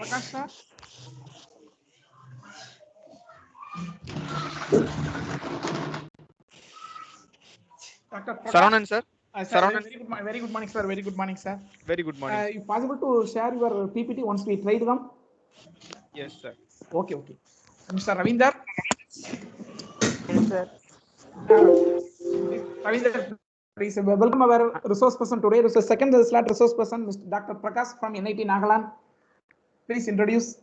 Prakash sir? Dr. Prakash? Saravanan sir. Sir, Saravanan. very good morning, sir. Very good morning, sir. Very good morning. If possible to share your PPT once we tried them? Yes, sir. Okay. Mr. Ravinder? Yes, sir. Ravinder, please welcome our resource person today. This is second slot resource person, Mr. Dr. Prakash from NIT Nagaland. Please introduce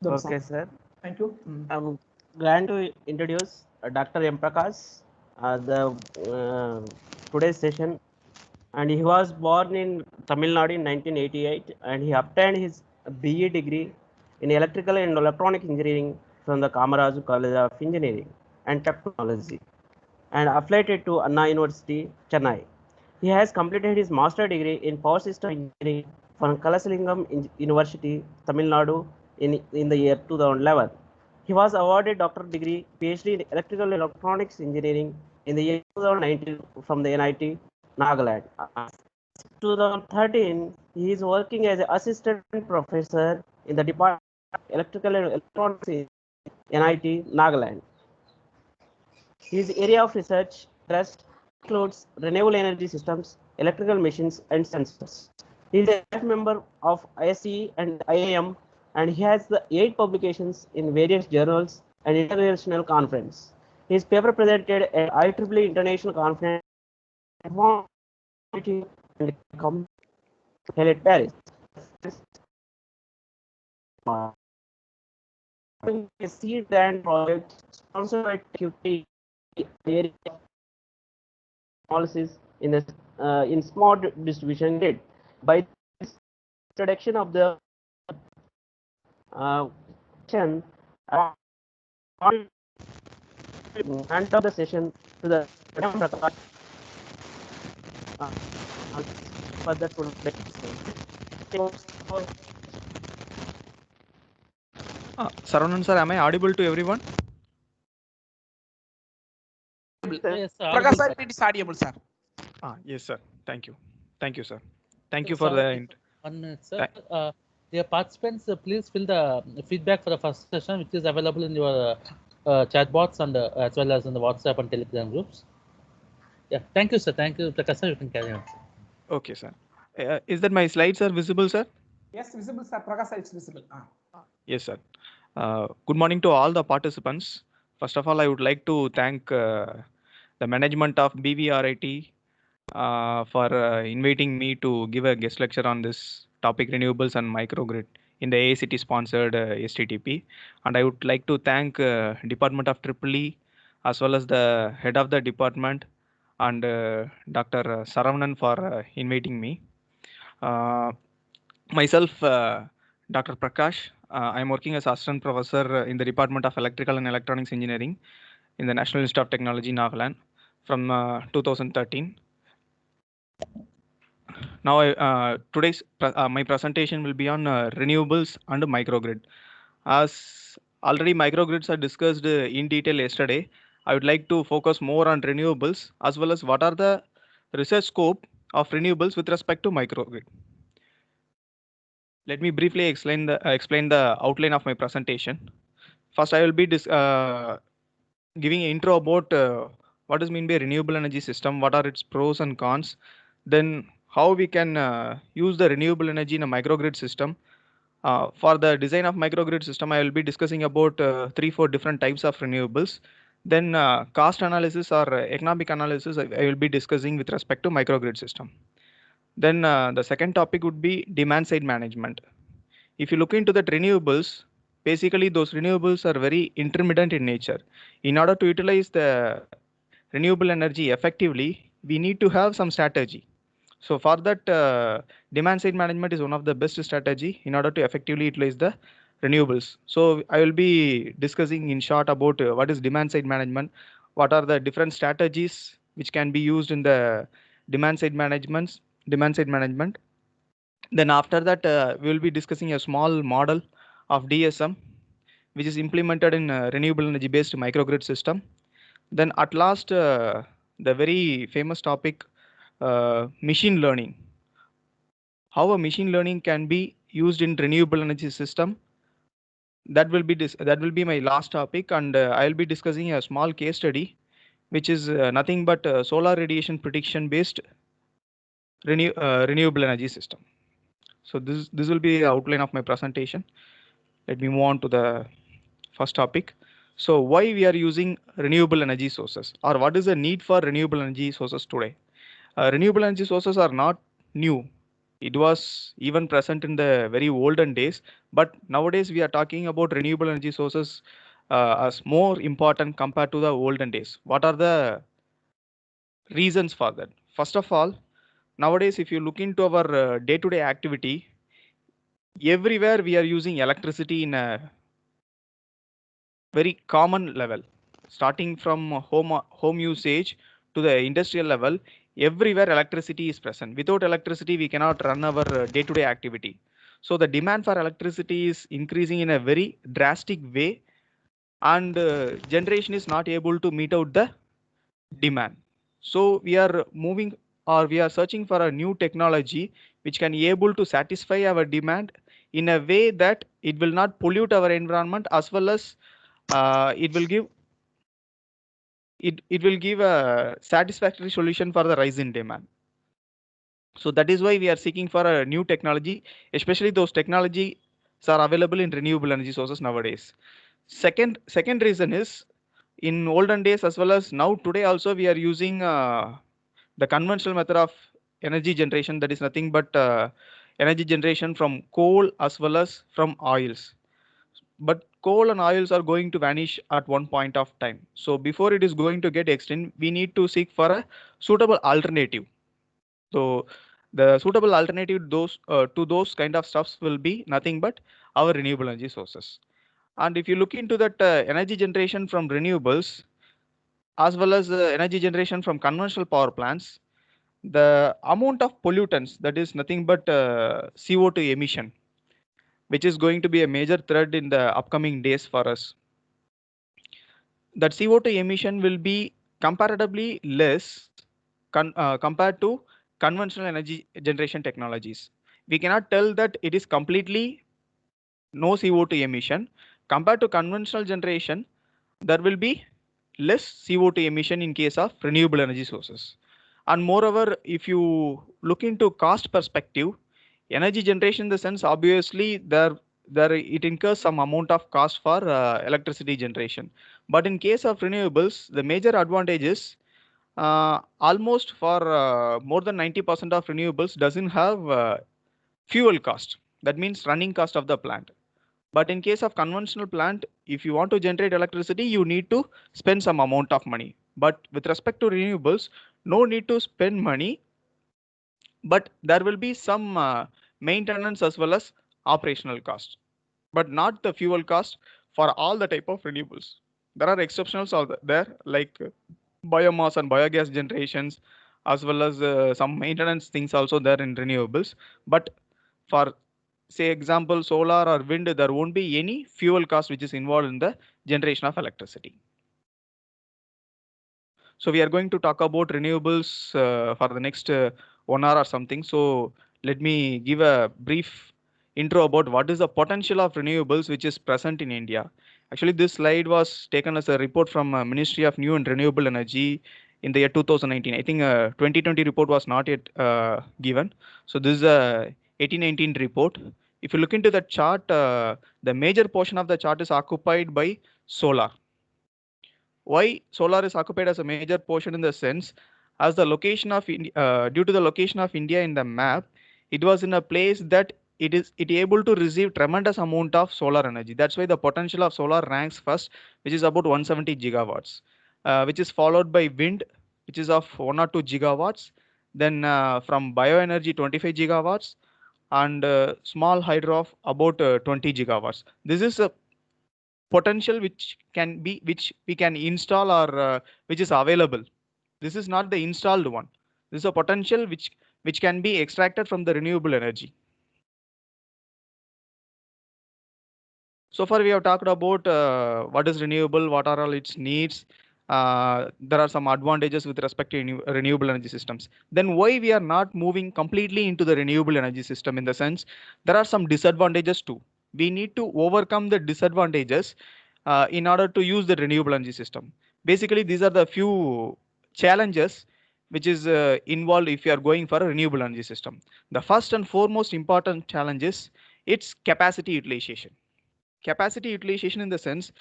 themselves. Okay, sir. Thank you. I'm glad to introduce Dr. M. Prakash, today's session. And he was born in Tamil Nadu in 1988, and he obtained his BE degree in Electrical and Electronic Engineering from the Kamaraju College of Engineering and Technology, and affiliated to Anna University, Chennai. He has completed his master degree in Power System Engineering from Kalasalingam University, Tamil Nadu in the year 2011. He was awarded doctorate degree PhD in Electrical and Electronics Engineering in the year 2019 from the NIT Nagaland. 2013, he is working as an assistant professor in the Department of Electrical and Electronics in NIT Nagaland. His area of research interest includes renewable energy systems, electrical machines, and sensors. He is a member of ISE and IAM, and he has the 8 publications in various journals and international conferences. His paper presented at IEEE International Conference and held at Paris. A seed grant project sponsored by QT analysis in the in smart distribution grid. By this introduction of the session, I want to hand off the session to the Prakash for the Saravanan sir, am I audible to everyone? Yes, sir. Prakash sir, it is audible, sir. Yes, sir. Thank you. Thank you, sir. Thank you for the. 1 minute, sir. Dear participants, please fill the feedback for the first session, which is available in your chat bots and as well as in the WhatsApp and Telegram groups. Yeah, thank you, sir. Thank you, Prakash sir. You can carry on. Okay, sir. Is that my slides are visible, sir? Yes, visible, sir. Prakash sir, it's visible. Yes, sir. Good morning to all the participants. First of all, I would like to thank the management of BVRIT for inviting me to give a guest lecture on this topic, renewables and microgrid, in the AICT sponsored STTP. And I would like to thank Department of EEE as well as the head of the department and Dr. Saravanan for inviting me. Myself, Dr. Prakash, I am working as assistant professor in the Department of Electrical and Electronics Engineering in the National Institute of Technology, Nagaland from 2013. Now, today's my presentation will be on renewables and microgrid. As already microgrids are discussed in detail yesterday, I would like to focus more on renewables as well as what are the research scope of renewables with respect to microgrid. Let me briefly explain the outline of my presentation. First, I will be giving an intro about what does mean by renewable energy system, what are its pros and cons, then how we can use the renewable energy in a microgrid system. For the design of microgrid system, I will be discussing about 3-4 different types of renewables. Then cost analysis or economic analysis I will be discussing with respect to microgrid system. Then the second topic would be demand side management. If you look into the renewables, basically those renewables are very intermittent in nature. In order to utilize the renewable energy effectively, we need to have some strategy. So for that, demand side management is one of the best strategy in order to effectively utilize the renewables. So I will be discussing in short about what is demand side management, what are the different strategies which can be used in the demand side management. Then after that, we will be discussing a small model of DSM, which is implemented in renewable energy based microgrid system. Then at last, the very famous topic, machine learning. How a machine learning can be used in renewable energy system. That will be my last topic, and I'll be discussing a small case study, which is nothing but solar radiation prediction based renewable energy system. So this will be the outline of my presentation. Let me move on to the first topic. So why we are using renewable energy sources, or what is the need for renewable energy sources today? Renewable energy sources are not new. It was even present in the very olden days, but nowadays we are talking about renewable energy sources as more important compared to the olden days. What are the reasons for that? First of all, nowadays if you look into our day-to-day activity, everywhere we are using electricity in a very common level, starting from home usage to the industrial level. Everywhere electricity is present. Without electricity, we cannot run our day-to-day activity. So the demand for electricity is increasing in a very drastic way, and generation is not able to meet out the demand. So we are moving, or we are searching for a new technology which can be able to satisfy our demand in a way that it will not pollute our environment, as well as it will give a satisfactory solution for the rise in demand. So that is why we are seeking for a new technology, especially those technologies are available in renewable energy sources nowadays. Second reason is, in olden days as well as now today also, we are using the conventional method of energy generation, that is nothing but energy generation from coal as well as from oils. But coal and oils are going to vanish at one point of time. So before it is going to get extinct, we need to seek for a suitable alternative. So the suitable alternative to those kind of stuffs will be nothing but our renewable energy sources. And if you look into that energy generation from renewables, as well as energy generation from conventional power plants, the amount of pollutants, that is nothing but CO2 emission, which is going to be a major threat in the upcoming days for us. That CO2 emission will be comparatively less compared to conventional energy generation technologies. We cannot tell that it is completely no CO2 emission. Compared to conventional generation, there will be less CO2 emission in case of renewable energy sources. And moreover, if you look into cost perspective, energy generation in the sense, obviously there it incurs some amount of cost for electricity generation. But in case of renewables, the major advantage is almost for more than 90% of renewables doesn't have fuel cost. That means running cost of the plant. But in case of conventional plant, if you want to generate electricity, you need to spend some amount of money. But with respect to renewables, no need to spend money, but there will be some maintenance as well as operational cost, but not the fuel cost for all the type of renewables. There are exceptions there, like biomass and biogas generations, as well as some maintenance things also there in renewables. But for, say, example, solar or wind, there won't be any fuel cost which is involved in the generation of electricity. So we are going to talk about renewables for the next 1 hour or something. So let me give a brief intro about what is the potential of renewables which is present in India. Actually, this slide was taken as a report from Ministry of New and Renewable Energy in the year 2019. I think 2020 report was not yet given. So this is a 1819 report. If you look into the chart, the major portion of the chart is occupied by solar. Why solar is occupied as a major portion in the sense, as the location of due to the location of India in the map, it was in a place that it able to receive tremendous amount of solar energy. That's why the potential of solar ranks first, which is about 170 gigawatts, which is followed by wind, which is of 1 or 2 gigawatts. Then from bioenergy, 25 gigawatts, and small hydro of about 20 gigawatts. This is a potential which we can install, or which is available. This is not the installed one. This is a potential which can be extracted from the renewable energy. So far we have talked about what is renewable, what are all its needs, there are some advantages with respect to renewable energy systems. Then why we are not moving completely into the renewable energy system? In the sense, there are some disadvantages too. We need to overcome the disadvantages in order to use the renewable energy system. Basically, these are the few challenges which is involved if you are going for a renewable energy system. The first and foremost important challenge is its capacity utilization. Capacity utilization in the sense,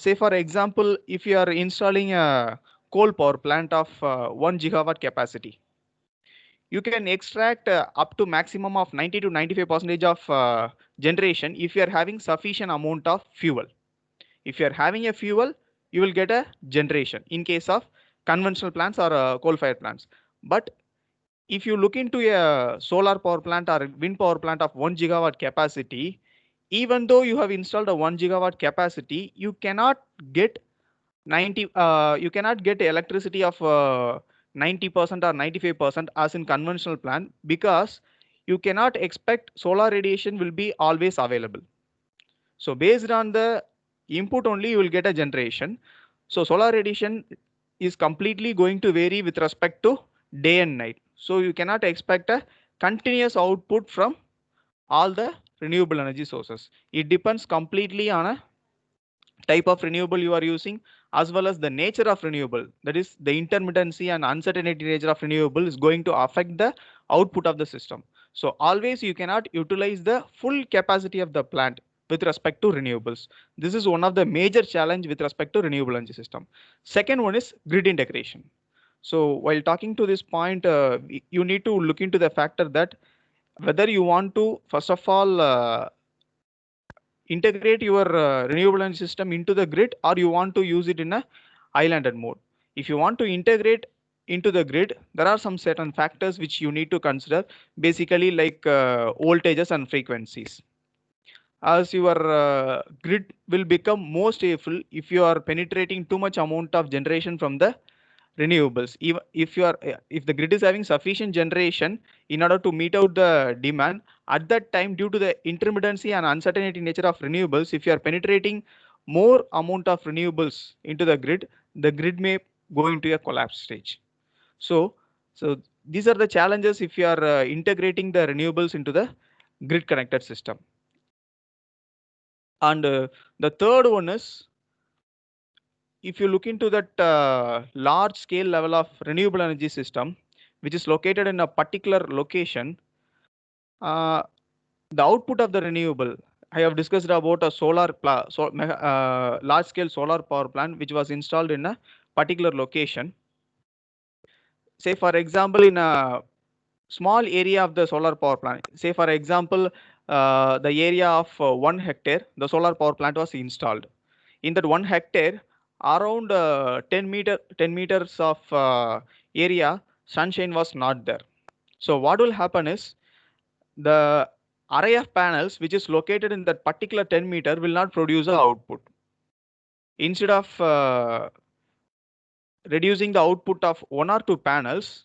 say for example, if you are installing a coal power plant of 1 gigawatt capacity, you can extract up to maximum of 90 to 95% of generation if you are having sufficient amount of fuel. If you are having a fuel, you will get a generation in case of conventional plants or coal-fired plants. But if you look into a solar power plant or wind power plant of 1 gigawatt capacity, even though you have installed a 1 gigawatt capacity, you cannot get you cannot get electricity of 90% or 95% as in conventional plant, because you cannot expect solar radiation will be always available. So based on the input only, you will get a generation. So solar radiation is completely going to vary with respect to day and night. So you cannot expect a continuous output from all the renewable energy sources. It depends completely on a type of renewable you are using, as well as the nature of renewable. That is, the intermittency and uncertainty nature of renewable is going to affect the output of the system. So always you cannot utilize the full capacity of the plant with respect to renewables. This is one of the major challenge with respect to renewable energy system. Second one is grid integration. So while talking to this point, you need to look into the factor that whether you want to, first of all, integrate your renewable energy system into the grid, or you want to use it in a islanded mode. If you want to integrate into the grid, there are some certain factors which you need to consider, basically like voltages and frequencies. As your grid will become more stable if you are penetrating too much amount of generation from the renewables. If the grid is having sufficient generation in order to meet out the demand, at that time, due to the intermittency and uncertainty nature of renewables, if you are penetrating more amount of renewables into the grid may go into a collapse stage. So these are the challenges if you are integrating the renewables into the grid connected system. And the third one is, if you look into that large scale level of renewable energy system, which is located in a particular location, the output of the renewable, I have discussed about a large scale solar power plant, which was installed in a particular location. Say for example, in a small area of the solar power plant, say for example, the area of 1 hectare, the solar power plant was installed. In that 1 hectare, around 10 meters of area, sunshine was not there. So what will happen is, the array of panels which is located in that particular 10 meter will not produce a output. Instead of reducing the output of 1 or 2 panels,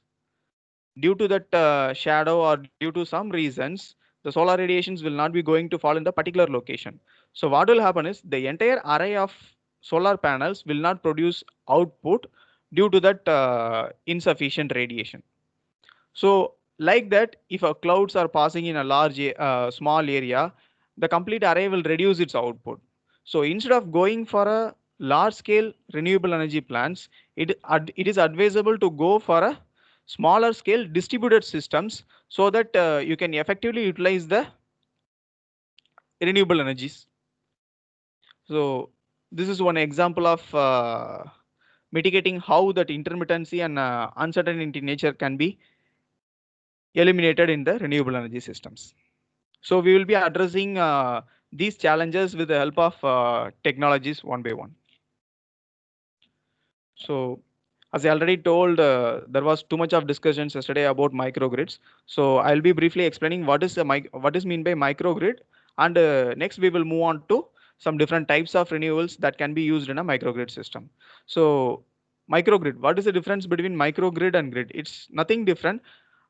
due to that shadow or due to some reasons, the solar radiations will not be going to fall in the particular location. So what will happen is, the entire array of solar panels will not produce output due to that insufficient radiation. So like that, if clouds are passing in a small area, the complete array will reduce its output. So instead of going for a large scale renewable energy plants, it is advisable to go for a smaller scale distributed systems, so that you can effectively utilize the renewable energies. So this is one example of mitigating how that intermittency and uncertainty nature can be eliminated in the renewable energy systems. So we will be addressing these challenges with the help of technologies one by one. So as I already told, there was too much of discussions yesterday about microgrids. So I'll be briefly explaining what is mean by microgrid, and next we will move on to some different types of renewables that can be used in a microgrid system. So microgrid, what is the difference between microgrid and grid? It's nothing different.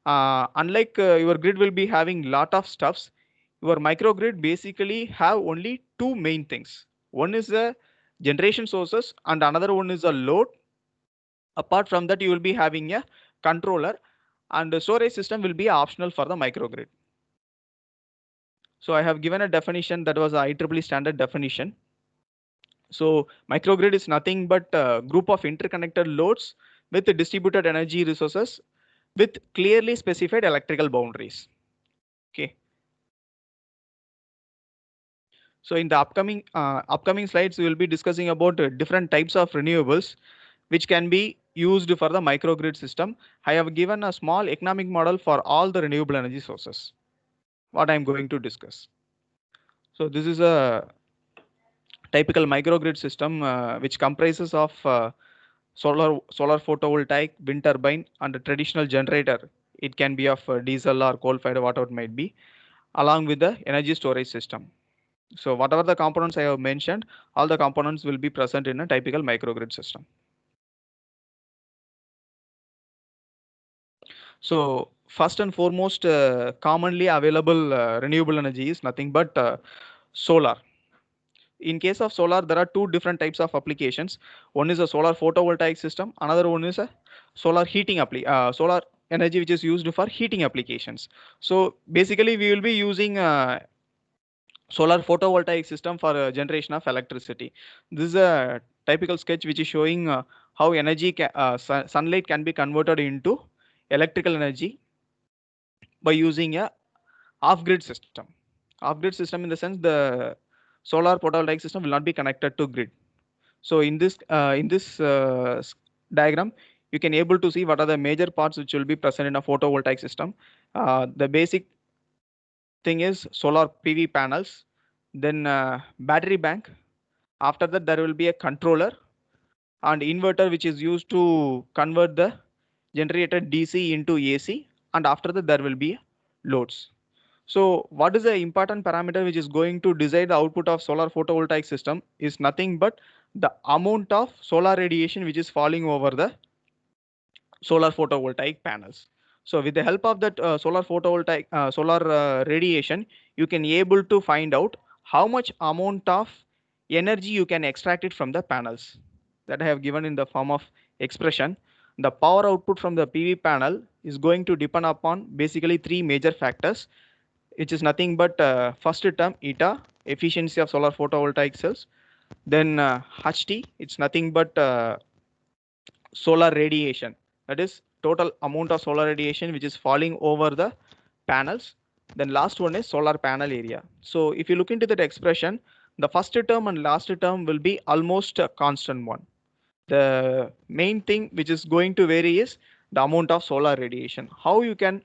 Unlike your grid will be having lot of stuffs, your microgrid basically have only two main things. One is the generation sources, and another one is a load. Apart from that, you will be having a controller, and the storage system will be optional for the microgrid. So I have given a definition that was a IEEE standard definition. So microgrid is nothing but a group of interconnected loads with distributed energy resources with clearly specified electrical boundaries. Okay. So in the upcoming slides, we will be discussing about different types of renewables which can be used for the microgrid system. I have given a small economic model for all the renewable energy sources, what I'm going to discuss. So this is a typical microgrid system which comprises of solar photovoltaic, wind turbine, and a traditional generator. It can be of diesel or coal-fired, whatever it might be, along with the energy storage system. So whatever the components I have mentioned, all the components will be present in a typical microgrid system. So first and foremost, commonly available renewable energy is nothing but solar. In case of solar, there are two different types of applications. One is a solar photovoltaic system. Another one is a solar solar energy which is used for heating applications. So basically, we will be using solar photovoltaic system for generation of electricity. This is a typical sketch which is showing how sunlight can be converted into electrical energy by using a off-grid system. Off-grid system in the sense the solar photovoltaic system will not be connected to grid. So in this diagram, you can able to see what are the major parts which will be present in a photovoltaic system. The basic thing is solar PV panels, then battery bank. After that, there will be a controller and inverter which is used to convert the generated DC into AC, and after that there will be loads. So what is the important parameter which is going to decide the output of solar photovoltaic system is nothing but the amount of solar radiation which is falling over the solar photovoltaic panels. So with the help of that solar radiation, you can able to find out how much amount of energy you can extract it from the panels that I have given in the form of expression. The power output from the PV panel is going to depend upon basically three major factors, which is nothing but first term eta, efficiency of solar photovoltaic cells, then HT, it's nothing but solar radiation, that is total amount of solar radiation which is falling over the panels. Then last one is solar panel area. So if you look into that expression, the first term and last term will be almost a constant one. The main thing which is going to vary is the amount of solar radiation. How you can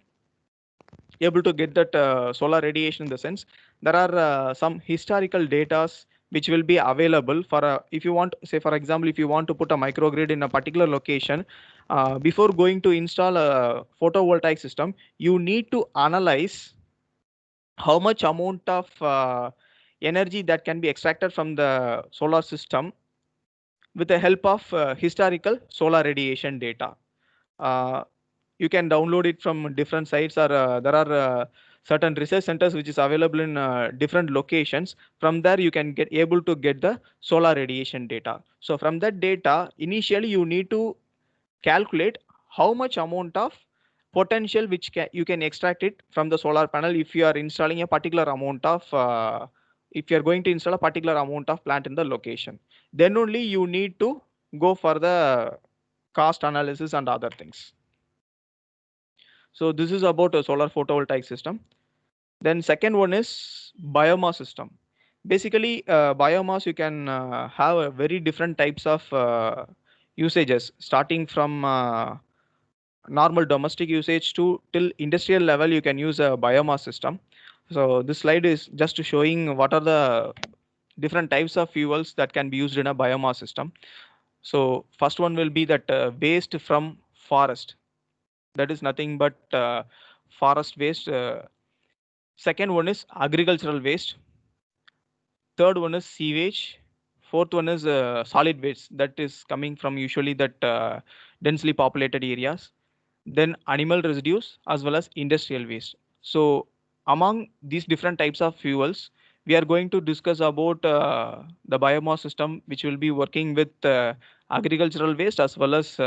able to get that solar radiation in the sense, there are some historical data which will be available for if you want, say for example, if you want to put a microgrid in a particular location, before going to install a photovoltaic system, you need to analyze how much amount of energy that can be extracted from the solar system with the help of historical solar radiation data. You can download it from different sites, or there are certain research centers which is available in different locations. From there you can get able to get the solar radiation data. So from that data, initially you need to calculate how much amount of potential which you can extract it from the solar panel if you are installing a particular amount of if you are going to install a particular amount of plant in the location. Then only you need to go for the cost analysis and other things. So this is about a solar photovoltaic system. Then second one is biomass system. Basically, biomass, you can have a very different types of usages, starting from normal domestic usage to till industrial level. You can use a biomass system. So this slide is just showing what are the different types of fuels that can be used in a biomass system. So first one will be that waste from forest. That is nothing but forest waste. Second one is agricultural waste. Third one is sewage. Fourth one is solid waste that is coming from usually that densely populated areas. Then animal residues as well as industrial waste. So among these different types of fuels, we are going to discuss about the biomass system, which will be working with agricultural waste as well as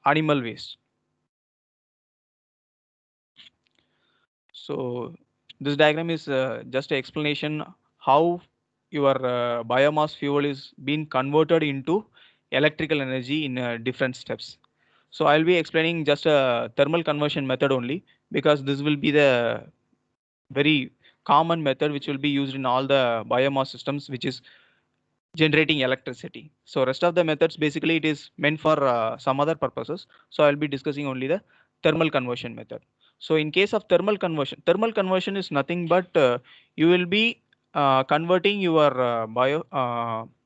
animal waste. So this diagram is just an explanation how your biomass fuel is being converted into electrical energy in different steps. So I'll be explaining just a thermal conversion method only, because this will be the very common method which will be used in all the biomass systems, which is generating electricity. So rest of the methods, basically it is meant for some other purposes. So I'll be discussing only the thermal conversion method. So in case of thermal conversion is nothing but you will be converting your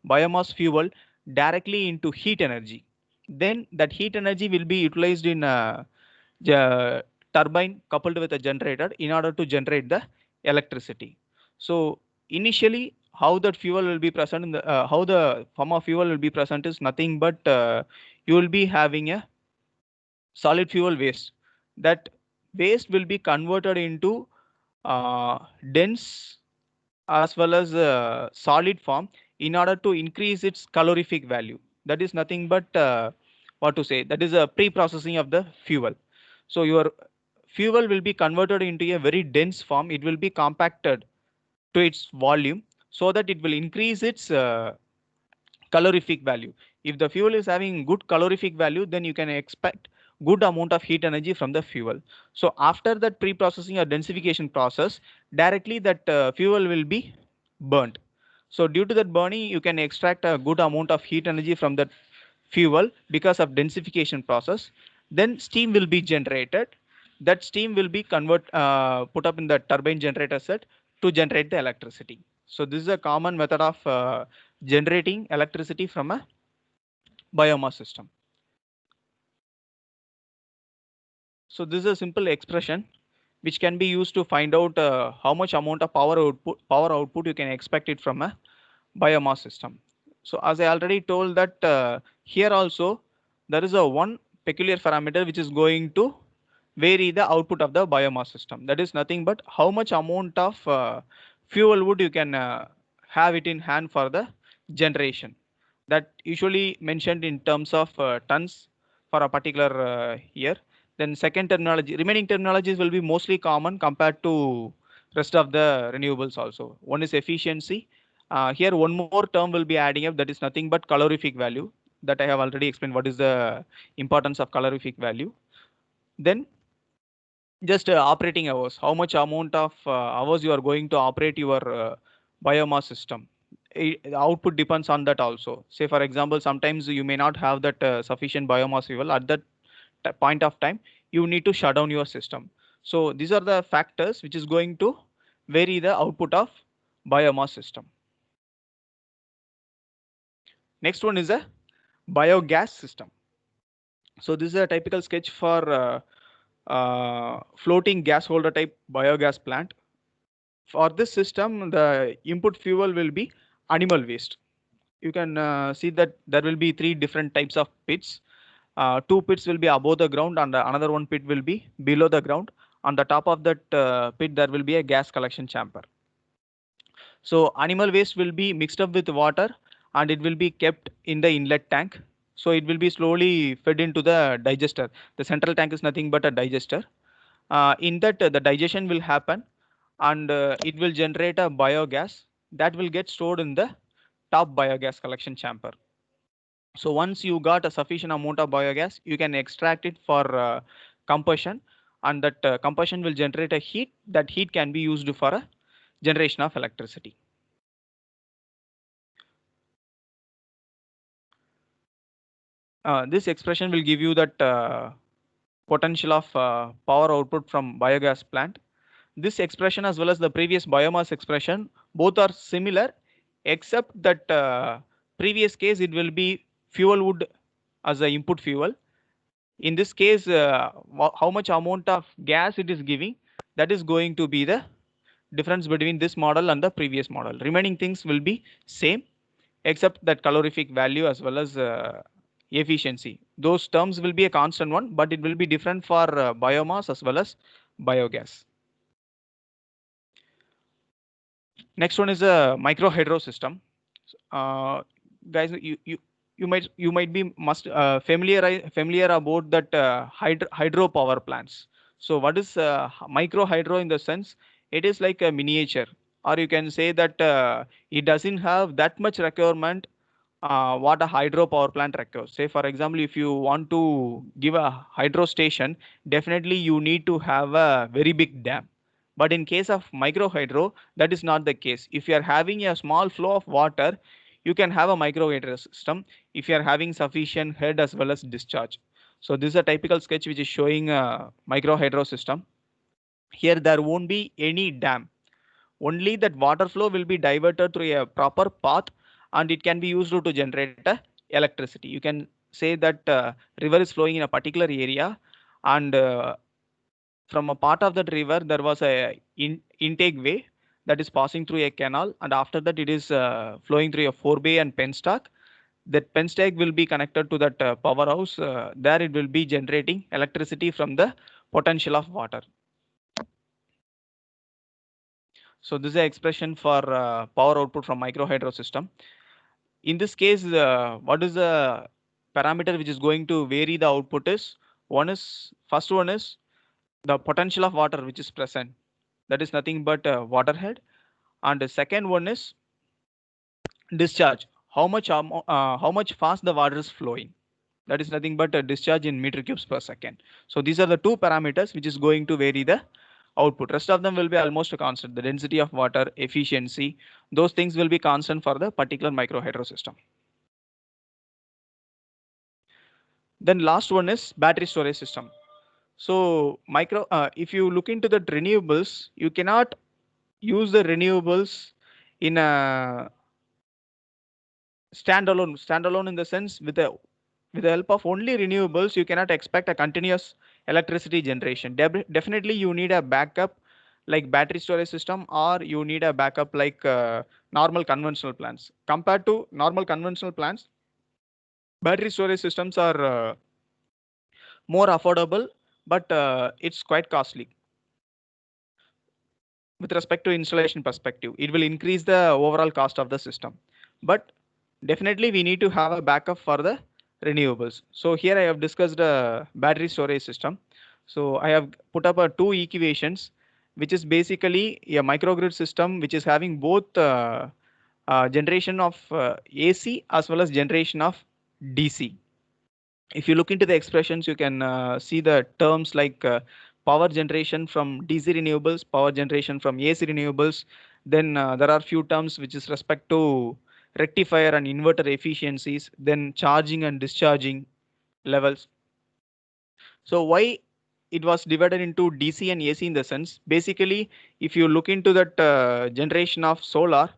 biomass fuel directly into heat energy. Then that heat energy will be utilized in turbine coupled with a generator in order to generate the electricity. So initially, how that fuel will be present in the how the form of fuel will be present is nothing but you will be having a solid fuel waste. That waste will be converted into dense as well as solid form in order to increase its calorific value. That is nothing but what to say, that is a pre-processing of the fuel. So your fuel will be converted into a very dense form. It will be compacted to its volume so that it will increase its calorific value. If the fuel is having good calorific value, then you can expect good amount of heat energy from the fuel. So after that pre-processing or densification process, directly that fuel will be burnt. So due to that burning, you can extract a good amount of heat energy from that fuel because of densification process. Then steam will be generated. That steam will be put up in the turbine generator set to generate the electricity. So this is a common method of generating electricity from a biomass system. So this is a simple expression which can be used to find out how much amount of power output you can expect it from a biomass system. So as I already told that here also there is a one peculiar parameter which is going to vary the output of the biomass system. That is nothing but how much amount of fuel wood you can have it in hand for the generation. That usually mentioned in terms of tons for a particular year. Then second terminology, remaining terminologies will be mostly common compared to rest of the renewables also. One is efficiency. Here one more term will be adding up, that is nothing but calorific value, that I have already explained what is the importance of calorific value. Then just operating hours, how much amount of hours you are going to operate your biomass system. The output depends on that also. Say for example, sometimes you may not have that sufficient biomass fuel at that point of time, you need to shut down your system. So these are the factors which is going to vary the output of biomass system. Next one is a biogas system. So this is a typical sketch for floating gas holder type biogas plant. For this system, the input fuel will be animal waste. You can see that there will be three different types of pits. Two pits will be above the ground and another one pit will be below the ground. On the top of that pit, there will be a gas collection chamber. So animal waste will be mixed up with water and it will be kept in the inlet tank. So it will be slowly fed into the digester. The central tank is nothing but a digester. In that, the digestion will happen and it will generate a biogas that will get stored in the top biogas collection chamber. So once you got a sufficient amount of biogas, you can extract it for combustion, and that combustion will generate a heat. That heat can be used for a generation of electricity. This expression will give you that potential of power output from biogas plant. This expression as well as the previous biomass expression, both are similar, except that previous case it will be fuel wood as the input fuel. In this case, how much amount of gas it is giving, that is going to be the difference between this model and the previous model. Remaining things will be same, except that calorific value as well as efficiency. Those terms will be a constant one, but it will be different for biomass as well as biogas. Next one is a micro hydro system. Guys, you might be familiar about that hydro power plants. So what is micro hydro in the sense? It is like a miniature, or you can say that it doesn't have that much requirement what a hydro power plant requires. Say, for example, if you want to give a hydro station, definitely you need to have a very big dam. But in case of micro hydro, that is not the case. If you are having a small flow of water, you can have a micro hydro system if you are having sufficient head as well as discharge. So this is a typical sketch which is showing a micro hydro system. Here there won't be any dam. Only that water flow will be diverted through a proper path, and it can be used to generate electricity. You can say that river is flowing in a particular area, and from a part of that river there was a intake way that is passing through a canal, and after that it is flowing through a forebay and penstock. That penstock will be connected to that powerhouse. There it will be generating electricity from the potential of water. So this is an expression for power output from micro hydro system. In this case, what is the parameter which is going to vary the output is first one is the potential of water which is present. That is nothing but water head. And the second one is discharge. How much fast the water is flowing. That is nothing but a discharge in meter cubes per second. So these are the two parameters which is going to vary the output. Rest of them will be almost constant. The density of water, efficiency, those things will be constant for the particular micro hydro system. Then last one is battery storage system. So if you look into the renewables, you cannot use the renewables in a standalone in the sense with the help of only renewables, you cannot expect a continuous electricity generation. Definitely you need a backup like battery storage system, or you need a backup like normal conventional plants. Compared to normal conventional plants, battery storage systems are more affordable, but it's quite costly. With respect to installation perspective, it will increase the overall cost of the system. But definitely we need to have a backup for the renewables. So here I have discussed a battery storage system. So I have put up two equations, which is basically a microgrid system which is having both generation of AC as well as generation of DC. If you look into the expressions, you can see the terms like power generation from DC renewables, power generation from AC renewables. Then there are few terms which is respect to rectifier and inverter efficiencies, then charging and discharging levels. So why it was divided into DC and AC in the sense, basically, if you look into that generation of solar,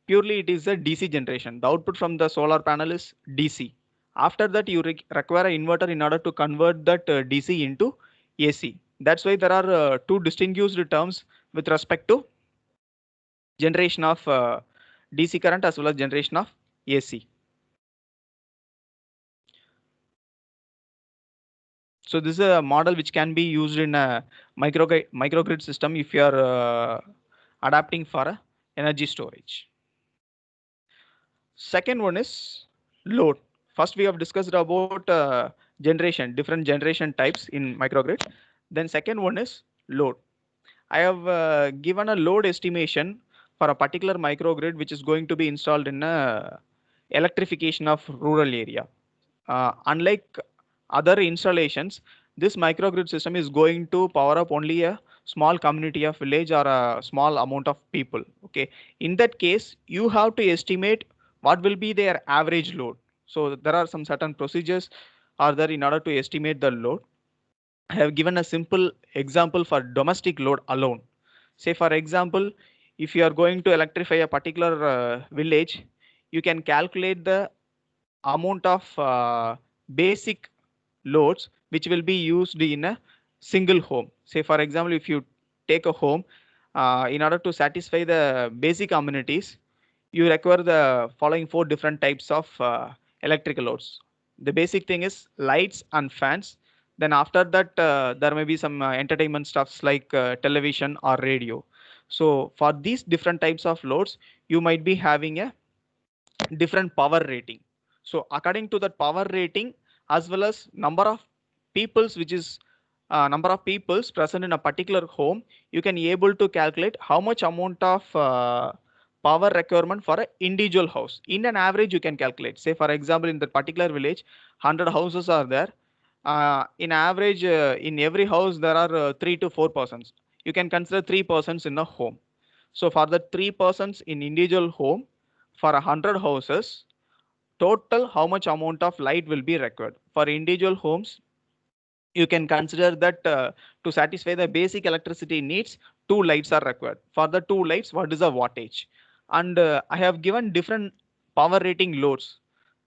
purely it is a DC generation. The output from the solar panel is DC. After that, you require an inverter in order to convert that DC into AC. That's why there are two distinguished terms with respect to generation of DC current as well as generation of AC. So this is a model which can be used in a microgrid system if you are adapting for energy storage. Second one is load. First we have discussed about different generation types in microgrid. Then second one is load. I have given a load estimation for a particular microgrid which is going to be installed in a electrification of rural area. Unlike other installations, this microgrid system is going to power up only a small community of village or a small amount of people. Okay, in that case, you have to estimate what will be their average load. So there are some certain procedures are there in order to estimate the load. I have given a simple example for domestic load alone. Say for example, if you are going to electrify a particular village, you can calculate the amount of basic loads which will be used in a single home. Say for example, if you take a home, in order to satisfy the basic amenities, you require the following 4 different types of electrical loads. The basic thing is lights and fans. Then after that, there may be some entertainment stuffs like television or radio. So for these different types of loads, you might be having a different power rating. So according to that power rating, as well as number of peoples, which is number of peoples present in a particular home, you can able to calculate how much amount of power requirement for an individual house. In an average, you can calculate. Say for example, in that particular village, 100 houses are there. In average, in every house there are 3 to 4 persons. You can consider 3 persons in a home. So for the 3 persons in individual home, for 100 houses, total how much amount of light will be required. For individual homes, you can consider that to satisfy the basic electricity needs, 2 lights are required. For the 2 lights, what is the wattage? And I have given different power rating loads.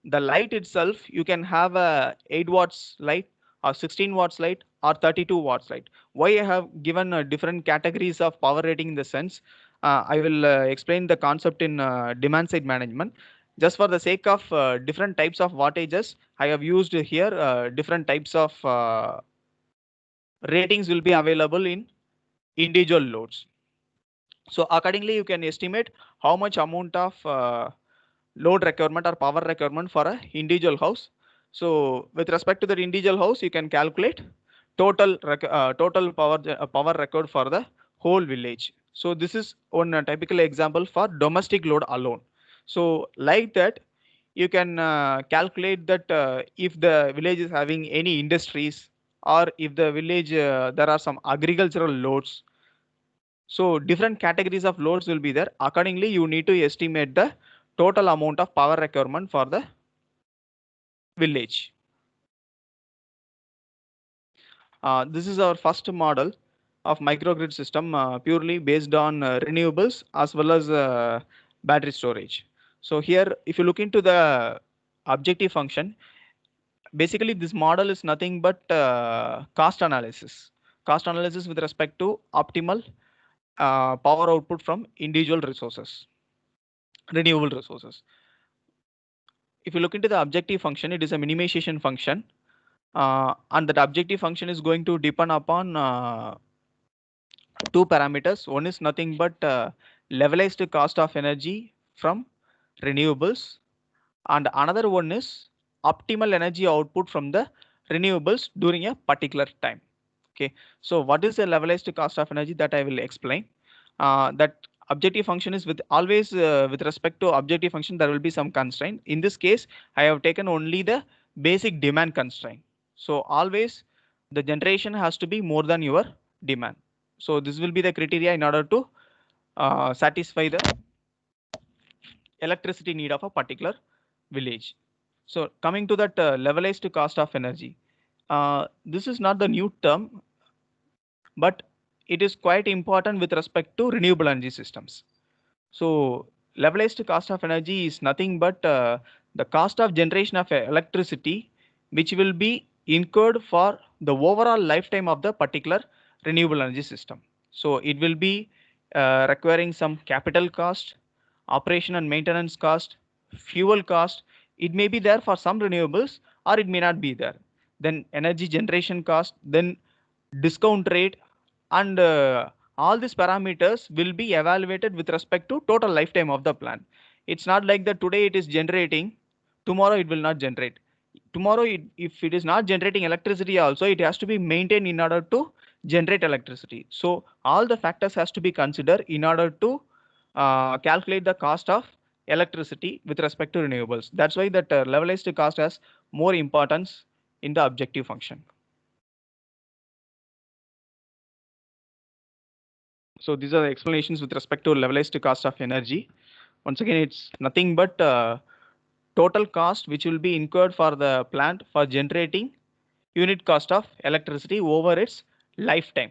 The light itself, you can have a 8 watts light or 16 watts light or 32 watts light. Why I have given different categories of power rating in the sense, I will explain the concept in demand side management. Just for the sake of different types of wattages, I have used here different types of ratings will be available in individual loads. So accordingly, you can estimate how much amount of load requirement or power requirement for a individual house. So with respect to that individual house, you can calculate total power record for the whole village. So this is one typical example for domestic load alone. So like that, you can calculate that if the village is having any industries, or if the village there are some agricultural loads. So different categories of loads will be there. Accordingly, you need to estimate the total amount of power requirement for the village. This is our first model of microgrid system, purely based on renewables as well as battery storage. So here, if you look into the objective function, basically this model is nothing but cost analysis. Cost analysis with respect to optimal power output from individual resources, renewable resources. If you look into the objective function, it is a minimization function. And that objective function is going to depend upon 2 parameters. One is nothing but levelized cost of energy from renewables, and another one is optimal energy output from the renewables during a particular time. Okay, so what is the levelized cost of energy, that I will explain. That objective function is with always with respect to objective function, there will be some constraint. In this case, I have taken only the basic demand constraint. So always the generation has to be more than your demand. So this will be the criteria in order to satisfy the electricity need of a particular village. So coming to that levelized cost of energy, this is not the new term, but it is quite important with respect to renewable energy systems. So levelized cost of energy is nothing but the cost of generation of electricity, which will be incurred for the overall lifetime of the particular renewable energy system. So it will be requiring some capital cost, operation and maintenance cost, fuel cost. It may be there for some renewables, or it may not be there. Then energy generation cost, then discount rate, and all these parameters will be evaluated with respect to total lifetime of the plant. It's not like that today it is generating, tomorrow it will not generate. Tomorrow, if it is not generating electricity also, it has to be maintained in order to generate electricity. So all the factors has to be considered in order to calculate the cost of electricity with respect to renewables. That's why that levelized cost has more importance in the objective function. So these are the explanations with respect to levelized cost of energy. Once again, it's nothing but total cost which will be incurred for the plant for generating unit cost of electricity over its lifetime.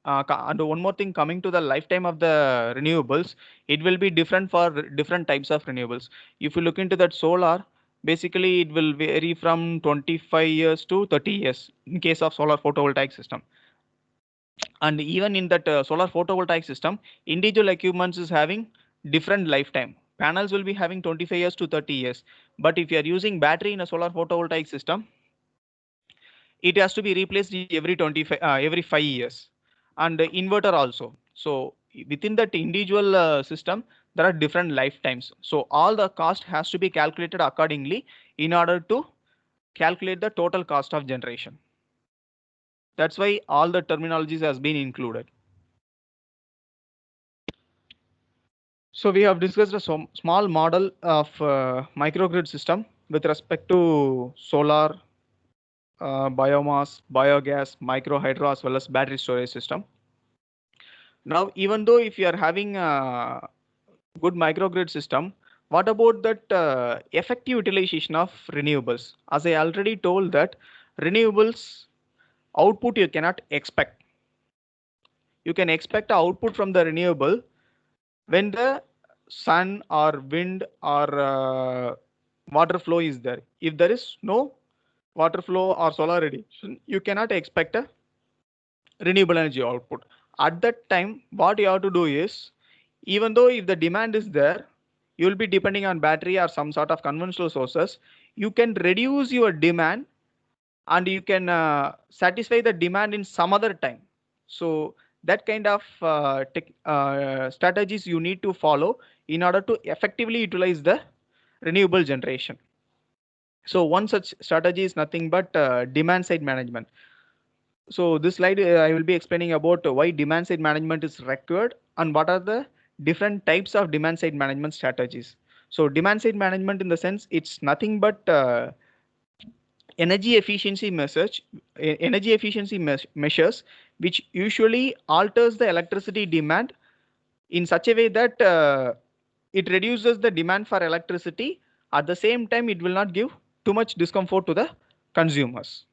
And one more thing, coming to the lifetime of the renewables, it will be different for different types of renewables. If you look into that solar, basically it will vary from 25 years to 30 years in case of solar photovoltaic system. And even in that solar photovoltaic system, individual equipments is having different lifetime. Panels will be having 25 years to 30 years. But if you are using battery in a solar photovoltaic system, it has to be replaced every 5 years. And the inverter also. So within that individual system, there are different lifetimes. So all the cost has to be calculated accordingly in order to calculate the total cost of generation. That's why all the terminologies has been included. So we have discussed a small model of microgrid system with respect to solar, biomass, biogas, microhydro, as well as battery storage system. Now, even though if you are having a good microgrid system, what about that effective utilization of renewables? As I already told that renewables output you cannot expect. You can expect output from the renewable when the sun or wind or water flow is there. If there is no water flow or solar radiation, you cannot expect a renewable energy output. At that time, what you have to do is, even though if the demand is there, you will be depending on battery or some sort of conventional sources, you can reduce your demand and you can satisfy the demand in some other time. So that kind of strategies you need to follow in order to effectively utilize the renewable generation. So one such strategy is nothing but demand side management. So this slide I will be explaining about why demand side management is required and what are the different types of demand side management strategies. So demand side management in the sense it's nothing but energy efficiency measures which usually alters the electricity demand in such a way that it reduces the demand for electricity. At the same time, it will not give too much discomfort to the consumers.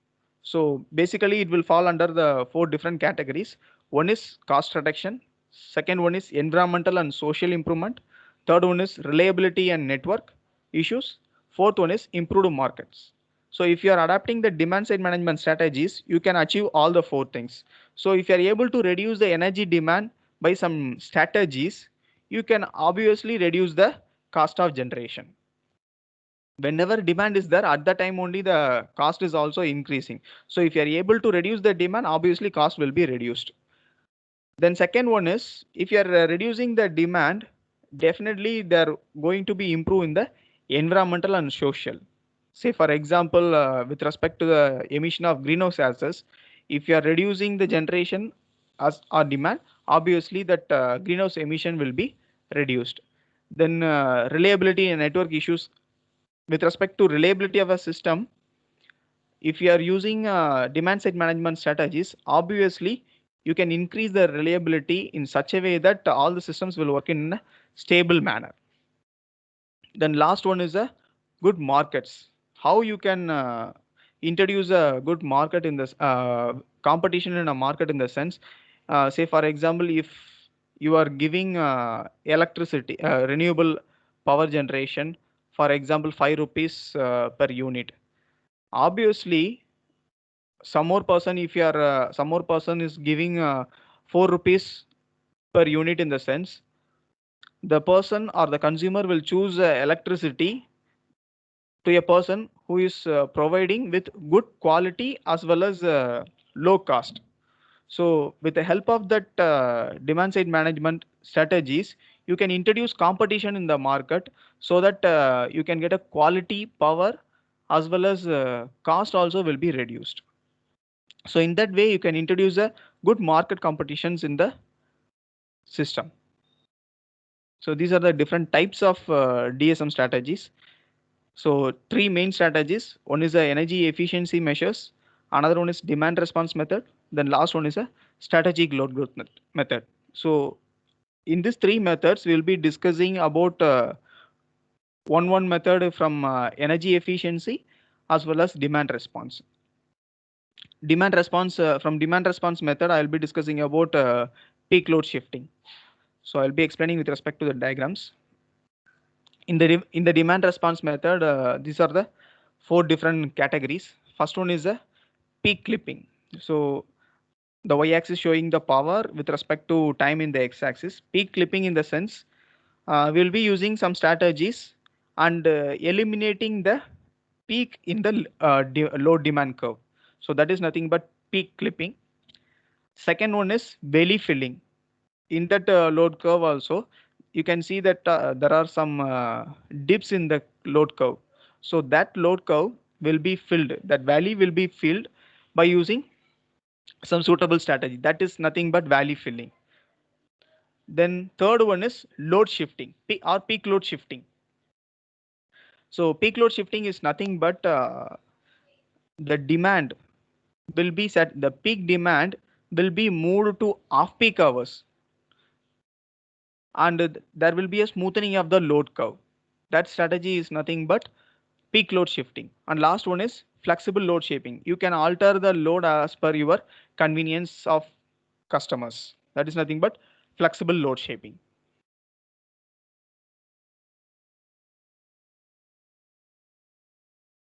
So basically, it will fall under the 4 different categories. One is cost reduction. Second one is environmental and social improvement. Third one is reliability and network issues. Fourth one is improved markets. So if you are adapting the demand side management strategies, you can achieve all the 4 things. So if you are able to reduce the energy demand by some strategies, you can obviously reduce the cost of generation. Whenever demand is there, at that time only the cost is also increasing. So if you are able to reduce the demand, obviously cost will be reduced. Then second one is, if you are reducing the demand, definitely they're going to be improving the environmental and social. Say for example, with respect to the emission of greenhouse gases, if you are reducing the generation as or demand, obviously that greenhouse emission will be reduced. Then reliability and network issues. With respect to reliability of a system, if you are using demand side management strategies, obviously you can increase the reliability in such a way that all the systems will work in a stable manner. Then last one is a good markets. How you can introduce a good market in this competition in a market in the sense, say for example, if you are giving electricity, renewable power generation, for example, 5 rupees per unit. Obviously, some more person, if you are some more person is giving 4 rupees per unit in the sense, the person or the consumer will choose electricity to a person who is providing with good quality as well as low cost. So with the help of that demand side management strategies, you can introduce competition in the market so that you can get a quality power as well as cost also will be reduced. So in that way, you can introduce a good market competitions in the system. So these are the different types of DSM strategies. So 3 main strategies. One is the energy efficiency measures. Another one is demand response method. Then last one is a strategic load growth method. So in these 3 methods, we will be discussing about one method from energy efficiency as well as demand response. Demand response from demand response method, I will be discussing about peak load shifting. So I'll be explaining with respect to the diagrams. In the demand response method, these are the 4 different categories. First one is a peak clipping. So the y-axis showing the power with respect to time in the x-axis. Peak clipping in the sense, we'll be using some strategies and eliminating the peak in the load demand curve. So that is nothing but peak clipping. Second one is belly filling. in that load curve also, you can see that there are some dips in the load curve. So that load curve will be filled, that valley will be filled by using some suitable strategy. That is nothing but valley filling. Then third one is load shifting, or peak load shifting. So peak load shifting is nothing but the demand will be set, the peak demand will be moved to off peak hours, and there will be a smoothing of the load curve. That strategy is nothing but peak load shifting. And last one is flexible load shaping. You can alter the load as per your convenience of customers. That is nothing but flexible load shaping.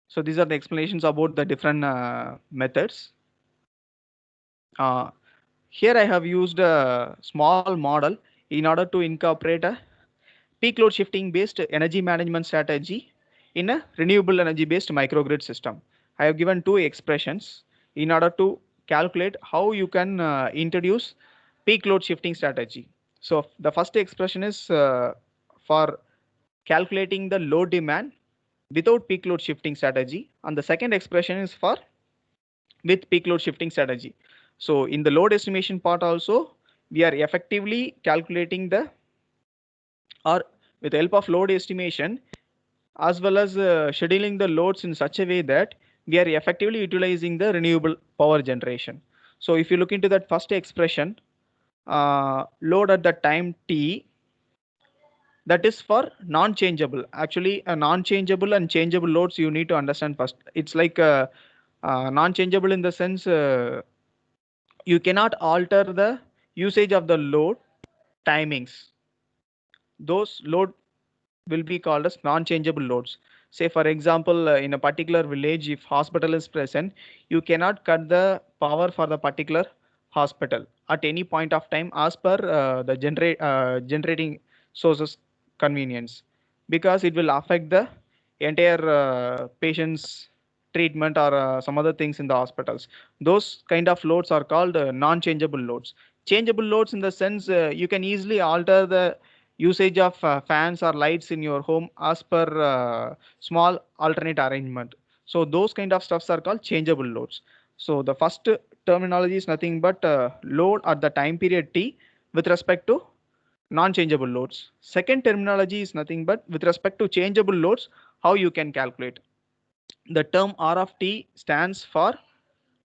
So these are the explanations about the different methods. Here I have used a small model in order to incorporate a peak load shifting based energy management strategy in a renewable energy based microgrid system. I have given two expressions in order to calculate how you can introduce peak load shifting strategy. So the first expression is for calculating the load demand without peak load shifting strategy, and the second expression is for with peak load shifting strategy. So in the load estimation part also, we are effectively calculating the, or with the help of load estimation, as well as scheduling the loads in such a way that we are effectively utilizing the renewable power generation. So if you look into that first expression, load at the time t, that is for non-changeable. Actually, a non-changeable and changeable loads you need to understand first. It's like non-changeable in the sense you cannot alter the usage of the load timings. Those load will be called as non-changeable loads. Say for example, in a particular village, if hospital is present, you cannot cut the power for the particular hospital at any point of time as per the generating sources convenience, because it will affect the entire patient's treatment or some other things in the hospitals. Those kind of loads are called non-changeable loads. Changeable loads in the sense you can easily alter the usage of fans or lights in your home as per small alternate arrangement. So those kind of stuffs are called changeable loads. So the first terminology is nothing but load at the time period t with respect to non-changeable loads. Second terminology is nothing but with respect to changeable loads, how you can calculate. The term R of t stands for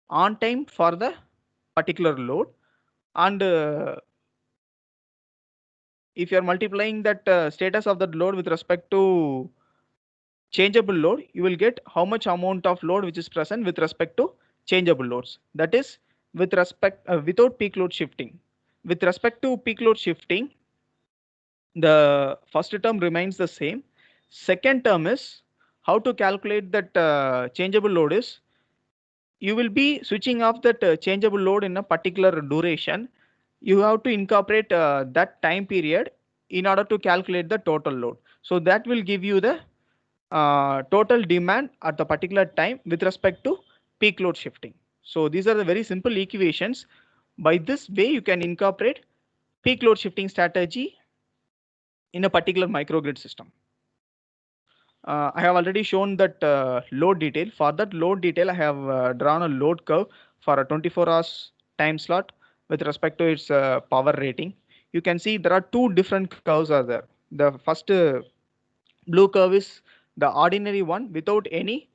on time for the particular load, and if you are multiplying that status of that load with respect to changeable load, you will get how much amount of load which is present with respect to changeable loads. That is with respect without peak load shifting. With respect to peak load shifting, the first term remains the same. Second term is how to calculate that changeable load is you will be switching off that changeable load in a particular duration. You have to incorporate that time period in order to calculate the total load. So that will give you the total demand at the particular time with respect to peak load shifting. So these are the very simple equations. By this way, you can incorporate peak load shifting strategy in a particular microgrid system. I have already shown that load detail. For that load detail, I have drawn a load curve for a 24 hours time slot with respect to its power rating. You can see there are two different curves are there. The first blue curve is the ordinary one without any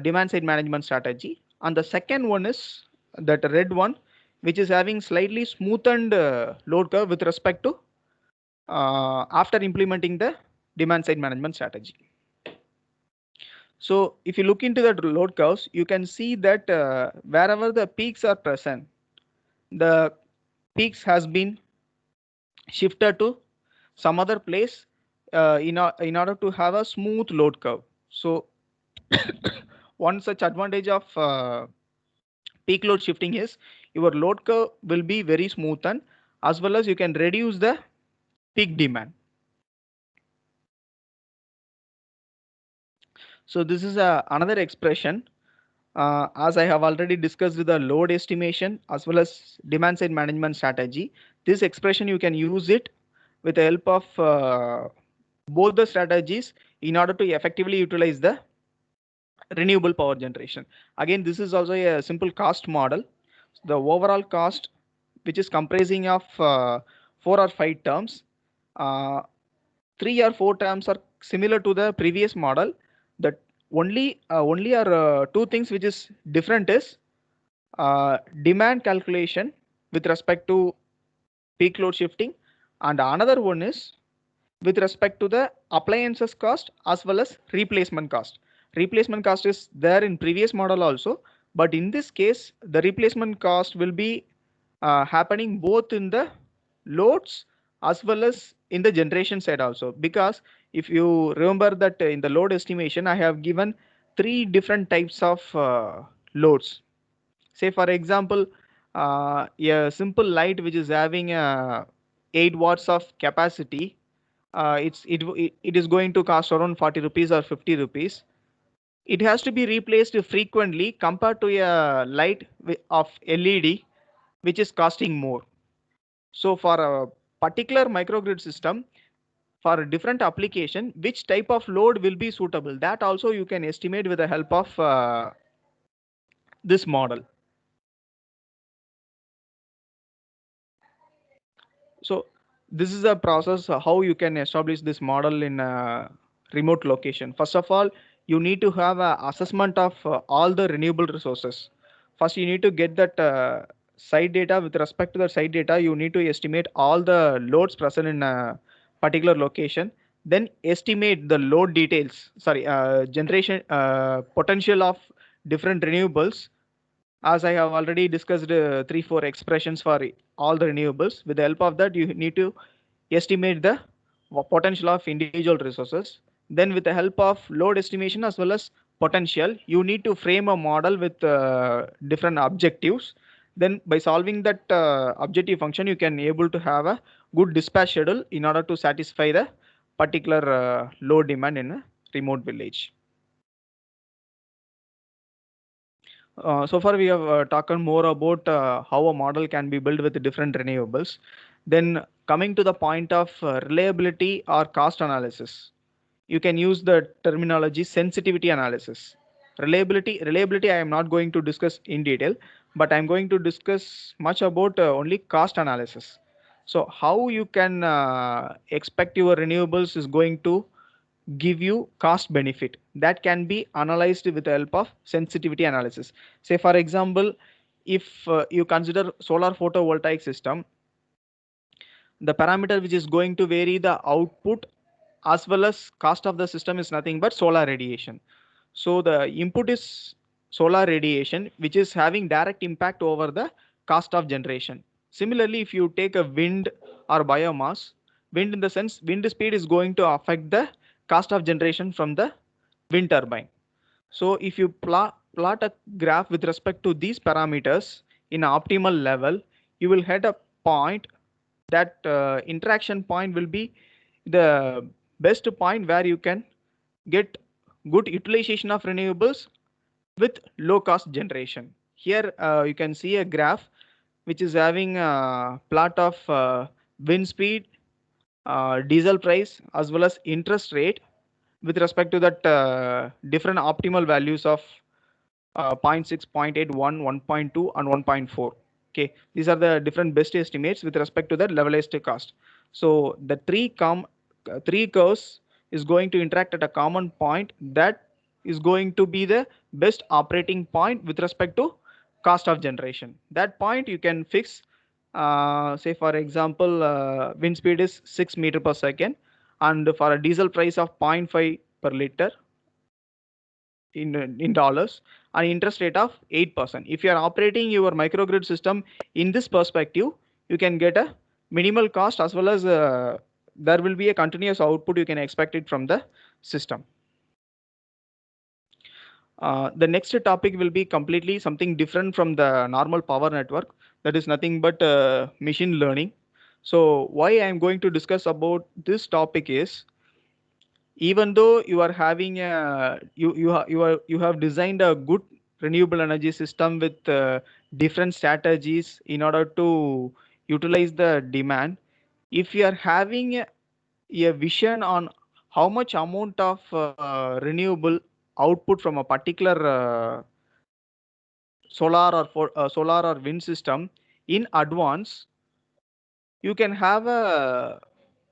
demand side management strategy. And the second one is that red one, which is having slightly smoothened load curve with respect to after implementing the demand side management strategy. So if you look into the load curves, you can see that wherever the peaks are present, the peaks has been shifted to some other place in order to have a smooth load curve. So one such advantage of peak load shifting is your load curve will be very smoothened, as well as you can reduce the peak demand. So this is another expression As I have already discussed with the load estimation as well as demand side management strategy, this expression you can use it with the help of both the strategies in order to effectively utilize the renewable power generation. Again, this is also a simple cost model. The overall cost, which is comprising of 4 or 5 terms, 3 or 4 terms are similar to the previous model. The only are 2 things which is different is demand calculation with respect to peak load shifting, and another one is with respect to the appliances cost as well as replacement cost. Replacement cost is there in previous model also, but in this case, the replacement cost will be happening both in the loads as well as in the generation side also. Because if you remember that in the load estimation, I have given 3 different types of loads. Say for example, a simple light which is having 8 watts of capacity, it is going to cost around 40 rupees or 50 rupees. It has to be replaced frequently compared to a light of LED, which is costing more. So for a particular microgrid system, for a different application, which type of load will be suitable, that also you can estimate with the help of this model. So this is a process how you can establish this model in a remote location. First of all, you need to have an assessment of all the renewable resources. First, you need to get that site data. With respect to the site data, you need to estimate all the loads present in a particular location. Then estimate the load details, generation potential of different renewables. As I have already discussed 3-4 expressions for all the renewables. With the help of that, you need to estimate the potential of individual resources. Then with the help of load estimation as well as potential, you need to frame a model with different objectives. Then by solving that objective function, you can able to have a good dispatch schedule in order to satisfy the particular load demand in a remote village. So far we have talked more about how a model can be built with different renewables. Then coming to the point of reliability or cost analysis, you can use the terminology sensitivity analysis. Reliability I am not going to discuss in detail, but I'm going to discuss much about only cost analysis. So how you can expect your renewables is going to give you cost benefit, that can be analyzed with the help of sensitivity analysis. Say for example, if you consider solar photovoltaic system, the parameter which is going to vary the output as well as cost of the system is nothing but solar radiation. So the input is solar radiation, which is having direct impact over the cost of generation. Similarly, if you take a wind or biomass, wind in the sense wind speed is going to affect the cost of generation from the wind turbine. So if you plot a graph with respect to these parameters in optimal level, you will hit a point. That interaction point will be the best point where you can get good utilization of renewables with low cost generation. Here you can see a graph which is having a plot of wind speed, diesel price as well as interest rate with respect to that different optimal values of 0.6, 0.8, 1, 1.2 and 1.4. Okay, these are the different best estimates with respect to the levelized cost. So the three curves is going to interact at a common point that is going to be the best operating point with respect to cost of generation. That point you can fix, say for example, wind speed is 6 meter per second, and for a diesel price of 0.5 per liter in dollars, and interest rate of 8%. If you are operating your microgrid system in this perspective, you can get a minimal cost as well as there will be a continuous output you can expect it from the system. The next topic will be completely something different from the normal power network. That is nothing but machine learning. So why I am going to discuss about this topic is, even though you are having a you have designed a good renewable energy system with different strategies in order to utilize the demand. If you are having a vision on how much amount of renewable output from a particular solar or wind system in advance, you can have a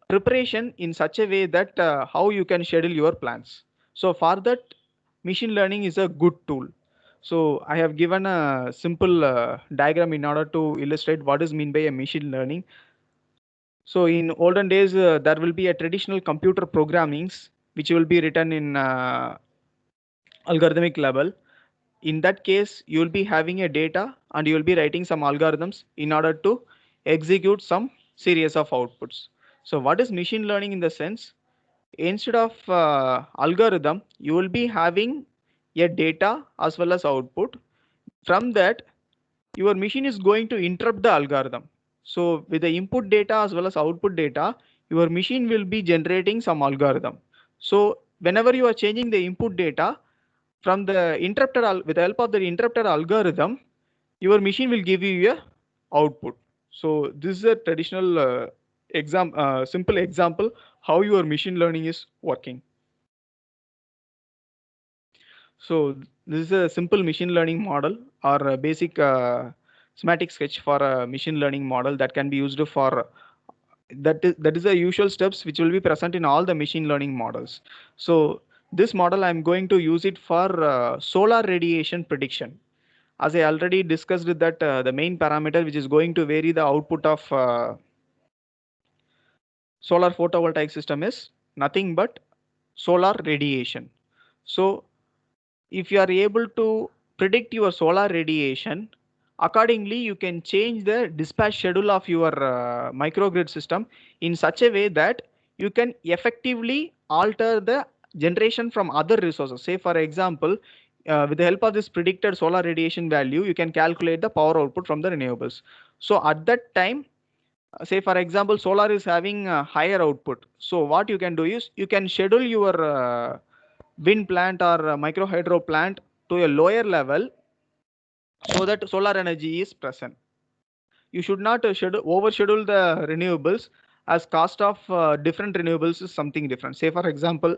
preparation in such a way that how you can schedule your plans. So for that, machine learning is a good tool. So I have given a simple diagram in order to illustrate what is meant by a machine learning. So in olden days, there will be a traditional computer programmings which will be written in algorithmic level. In that case, you will be having a data and you will be writing some algorithms in order to execute some series of outputs. So what is machine learning in the sense? Instead of algorithm, you will be having a data as well as output. From that, your machine is going to interrupt the algorithm. So with the input data as well as output data, your machine will be generating some algorithm. So whenever you are changing the input data from the with the help of the interrupted algorithm, your machine will give you a output. So this is a traditional simple example how your machine learning is working. So this is a simple machine learning model or a basic schematic sketch for a machine learning model that can be used for that is the usual steps which will be present in all the machine learning models. So this model I'm going to use it for solar radiation prediction. As I already discussed that the main parameter which is going to vary the output of solar photovoltaic system is nothing but solar radiation. So if you are able to predict your solar radiation, accordingly you can change the dispatch schedule of your microgrid system in such a way that you can effectively alter the generation from other resources. Say for example, with the help of this predicted solar radiation value, you can calculate the power output from the renewables. So at that time, say for example, solar is having a higher output. So what you can do is you can schedule your wind plant or micro hydro plant to a lower level so that solar energy is present. You should not overschedule the renewables, as cost of different renewables is something different. Say for example,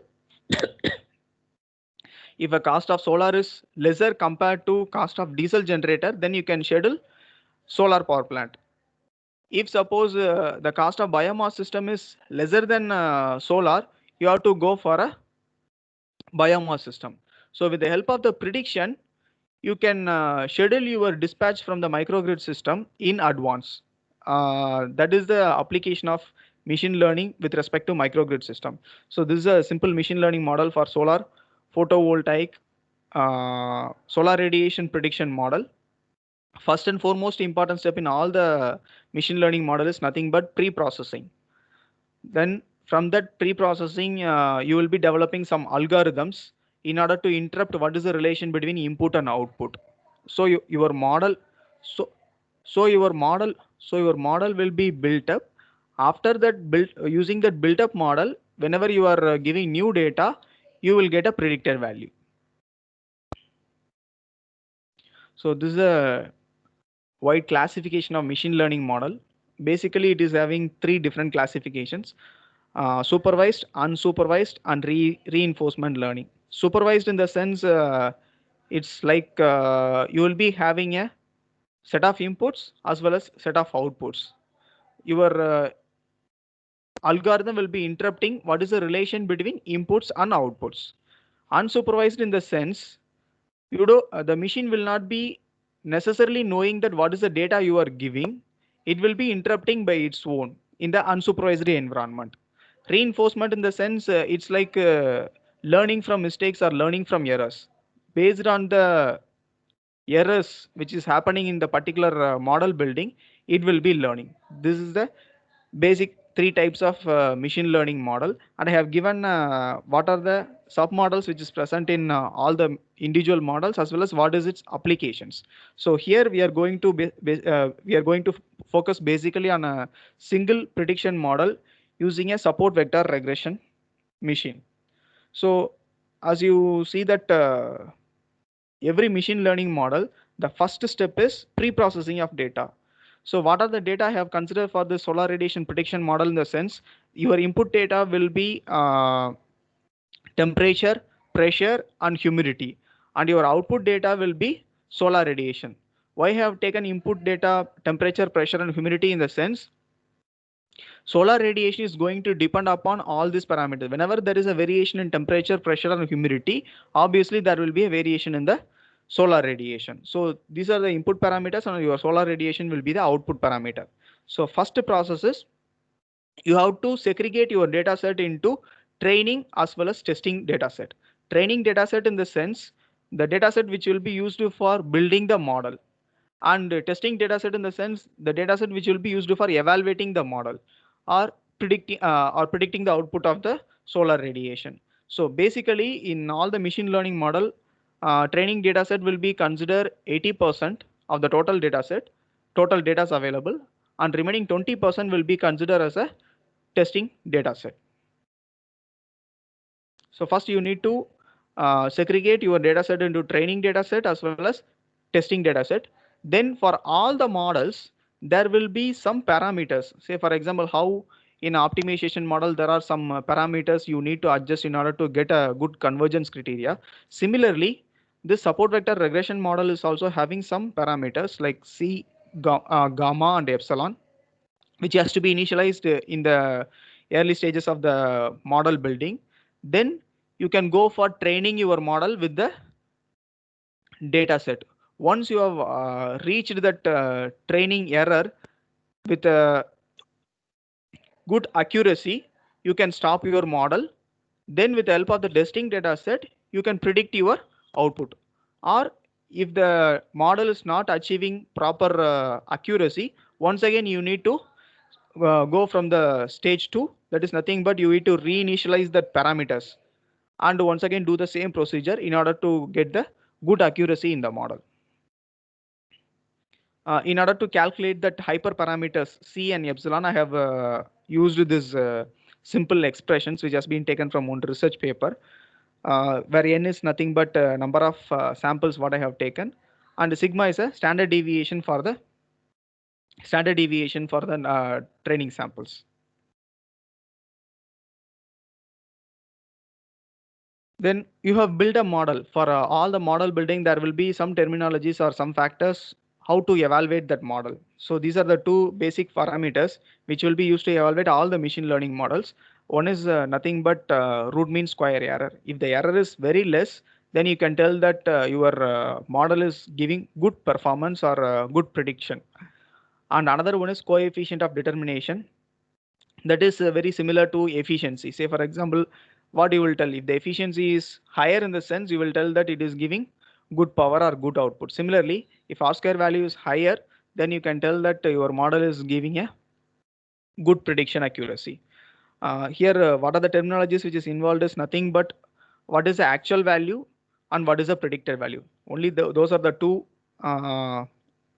if a cost of solar is lesser compared to cost of diesel generator, then you can schedule solar power plant. If suppose the cost of biomass system is lesser than solar, you have to go for a biomass system. So with the help of the prediction, you can schedule your dispatch from the microgrid system in advance. That is the application of machine learning with respect to microgrid system. So this is a simple machine learning model for solar photovoltaic solar radiation prediction model. First and foremost important step in all the machine learning model is nothing but pre-processing. Then from that pre-processing, you will be developing some algorithms in order to interrupt what is the relation between input and output. So your model your model will be built up. After that using that built up model, whenever you are giving new data, you will get a predicted value. So this is a wide classification of machine learning model. Basically, it is having three different classifications: supervised, unsupervised, and reinforcement learning. Supervised in the sense it's like you will be having a set of inputs as well as set of outputs. Your algorithm will be interrupting what is the relation between inputs and outputs. Unsupervised in the sense the machine will not be necessarily knowing that what is the data you are giving. It will be interrupting by its own in the unsupervised environment. Reinforcement in the sense it's like learning from mistakes or learning from errors. Based on the errors which is happening in the particular model building, it will be learning. This is the basic three types of machine learning model, and I have given what are the submodels which is present in all the individual models as well as what is its applications. So here we are going to focus basically on a single prediction model using a support vector regression machine. So as you see that every machine learning model, the first step is pre-processing of data. So what are the data I have considered for the solar radiation prediction model? In the sense, your input data will be temperature, pressure, and humidity, and your output data will be solar radiation. Why I have taken input data, temperature, pressure, and humidity? In the sense, solar radiation is going to depend upon all these parameters. Whenever there is a variation in temperature, pressure, and humidity, obviously there will be a variation in the solar radiation. So these are the input parameters, and your solar radiation will be the output parameter. So first process is you have to segregate your data set into training as well as testing data set. Training data set in the sense, the data set which will be used for building the model, and testing data set in the sense, the data set which will be used for evaluating the model or predicting the output of the solar radiation. So basically, in all the machine learning model, training data set will be considered 80% of the total data set, total data is available, and remaining 20% will be considered as a testing data set. So first you need to segregate your data set into training data set as well as testing data set. Then for all the models, there will be some parameters. Say for example, how in optimization model, there are some parameters you need to adjust in order to get a good convergence criteria. Similarly, this support vector regression model is also having some parameters like C, gamma, and epsilon, which has to be initialized in the early stages of the model building. Then you can go for training your model with the data set. Once you have reached that training error with a good accuracy, you can stop your model. Then with the help of the testing data set, you can predict your output. Or if the model is not achieving proper accuracy, once again you need to go from the stage 2. That is nothing but you need to reinitialize the parameters and once again do the same procedure in order to get the good accuracy in the model. In order to calculate that hyperparameters C and epsilon, I have used this simple expressions which has been taken from one research paper, where n is nothing but number of samples what I have taken, and sigma is a standard deviation for the training samples. Then you have built a model. For all the model building, there will be some terminologies or some factors how to evaluate that model. So these are the two basic parameters which will be used to evaluate all the machine learning models. One is nothing but root mean square error. If the error is very less, then you can tell that your model is giving good performance or good prediction. And another one is coefficient of determination. That is very similar to efficiency. Say for example, what you will tell, if the efficiency is higher, in the sense you will tell that it is giving good power or good output. Similarly, if R square value is higher, then you can tell that your model is giving a good prediction accuracy. Here, what are the terminologies which is involved is nothing but what is the actual value and what is the predicted value. Only those are the two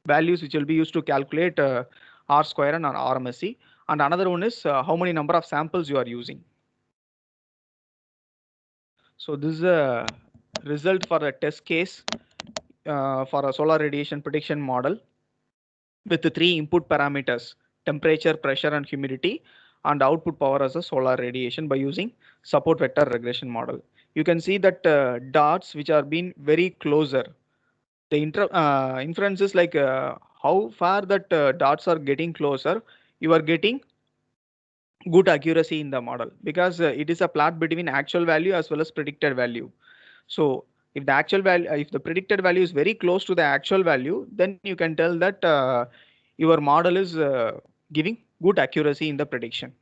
values which will be used to calculate R square and RMSE. And another one is how many number of samples you are using. So this is a result for a test case for a solar radiation prediction model with the 3 input parameters: temperature, pressure, and humidity, and output power as a solar radiation by using support vector regression model. You can see that dots which are being very closer. The inference is like how far that dots are getting closer, you are getting good accuracy in the model, because it is a plot between actual value as well as predicted value. So if the actual value, if the predicted value is very close to the actual value, then you can tell that your model is giving good accuracy in the prediction.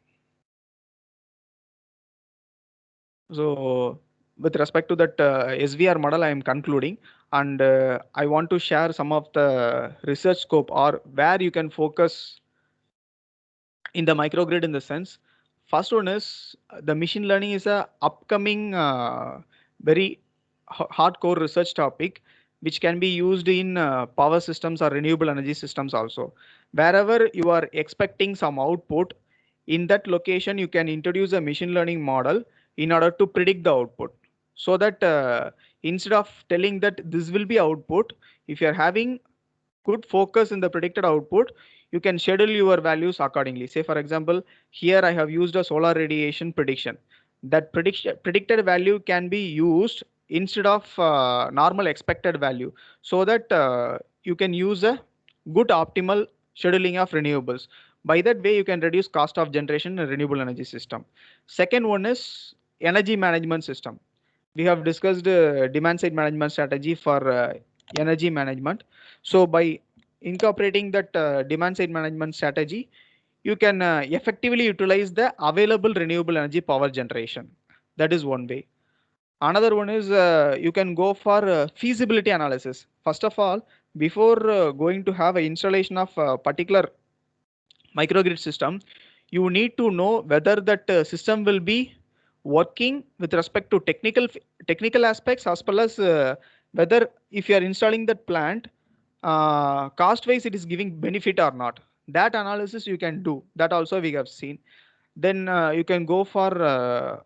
So with respect to that SVR model, I am concluding, and I want to share some of the research scope or where you can focus in the microgrid. In the sense, first one is the machine learning is a upcoming very hardcore research topic which can be used in power systems or renewable energy systems also. Wherever you are expecting some output, in that location you can introduce a machine learning model in order to predict the output, so that instead of telling that this will be output, if you are having good focus in the predicted output, you can schedule your values accordingly. Say for example, here I have used a solar radiation prediction. That predicted value can be used instead of normal expected value, so that you can use a good optimal scheduling of renewables. By that way, you can reduce cost of generation in a renewable energy system. Second one is energy management system. We have discussed demand side management strategy for energy management. So by incorporating that demand side management strategy, you can effectively utilize the available renewable energy power generation. That is one way. Another one is you can go for feasibility analysis. First of all, before going to have an installation of a particular microgrid system, you need to know whether that system will be working with respect to technical aspects, as well as whether if you are installing that plant, cost wise it is giving benefit or not. That analysis you can do. That also we have seen. Then you can go for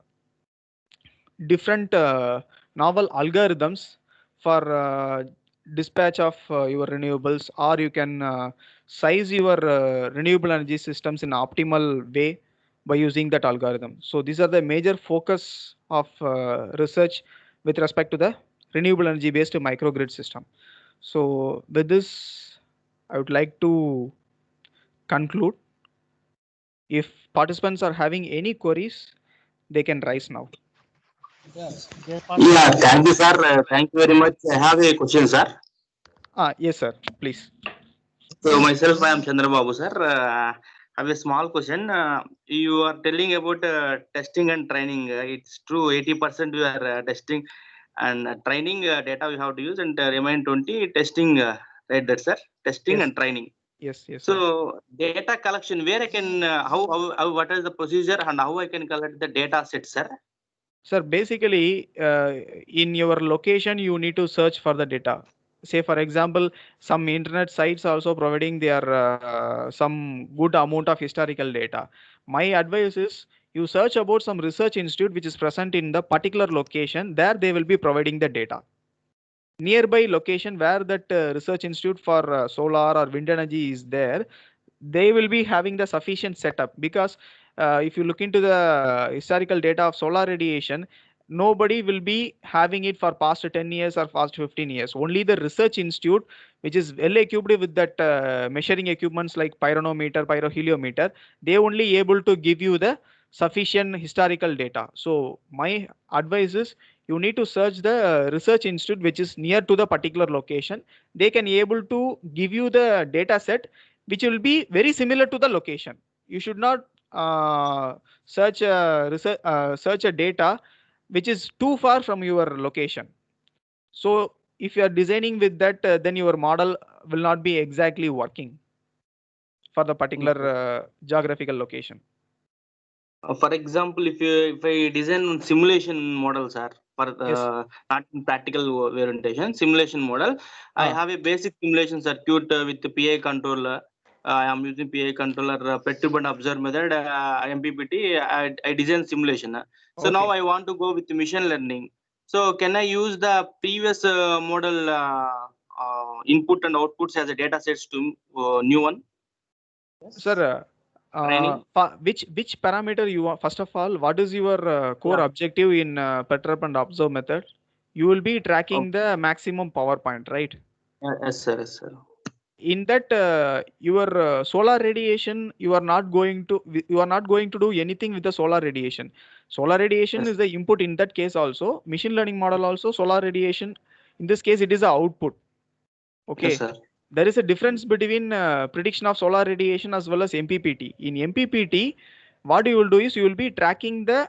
different novel algorithms for dispatch of your renewables, or you can size your renewable energy systems in optimal way by using that algorithm. So these are the major focus of research with respect to the renewable energy based microgrid system. So with this, I would like to conclude. If participants are having any queries, they can raise now. Yeah, Yeah, thank you, sir. Thank you very much. I have a question, sir. Yes, sir. Please. So myself, I am Chandrababu, sir. I have a small question. You are telling about testing and training. It's true, 80% we are testing and training data we have to use, and remain 20 testing. Right, that sir. Testing Yes. and training. Yes, yes. So data collection, where I can how what is the procedure and how I can collect the data set, sir? Sir, basically, in your location, you need to search for the data. Say, for example, some internet sites also providing their some good amount of historical data. My advice is you search about some research institute which is present in the particular location. There they will be providing the data. Nearby location where that research institute for solar or wind energy is there, they will be having the sufficient setup, because if you look into the historical data of solar radiation, nobody will be having it for past 10 years or past 15 years. Only the research institute, which is well equipped with that measuring equipments like pyronometer, pyroheliometer, they only able to give you the sufficient historical data. So my advice is you need to search the research institute which is near to the particular location. They can able to give you the data set which will be very similar to the location. You should not search a data which is too far from your location. So if you are designing with that, then your model will not be exactly working for the particular geographical location. For example, if I design simulation model, sir, for Yes. not in practical orientation, simulation model, I have a basic simulation circuit with the PI controller. I am using PI controller perturb and observe method, MPPT. I design simulation. So now I want to go with machine learning. So can I use the previous model input and outputs as a data sets to new one? Sir, Training? which parameter you want? First of all, what is your core objective in perturb and observe method? You will be tracking the maximum power point, right? Yes, sir. Yes, sir. In that your solar radiation, you are not going to do anything with the solar radiation. Solar radiation is the input in that case. Also machine learning model also solar radiation, in this case it is the output. Okay. Yes, sir. There is a difference between prediction of solar radiation as well as MPPT. In MPPT, what you will do is you will be tracking the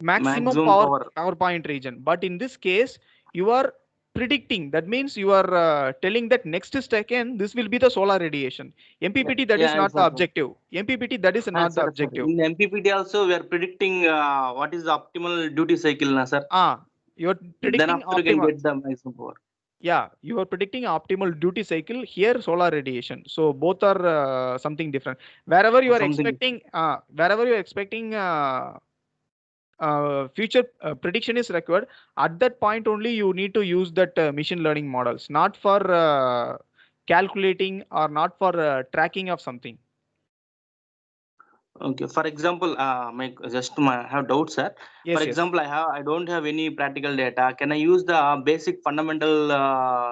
maximum power point region. But in this case, you are predicting. That means you are telling that next second this will be the solar radiation. MPPT that is not the objective. MPPT that is not the objective. In MPPT also we are predicting what is the optimal duty cycle, sir. You are predicting then after you can get the maximum power. Yeah, you are predicting optimal duty cycle. Here solar radiation. So both are something different. Wherever you are expecting future prediction is required, at that point only you need to use that machine learning models, not for calculating or not for tracking of something. Okay. For example, I have doubts, sir. Yes, For yes. example, I don't have any practical data. Can I use the basic fundamental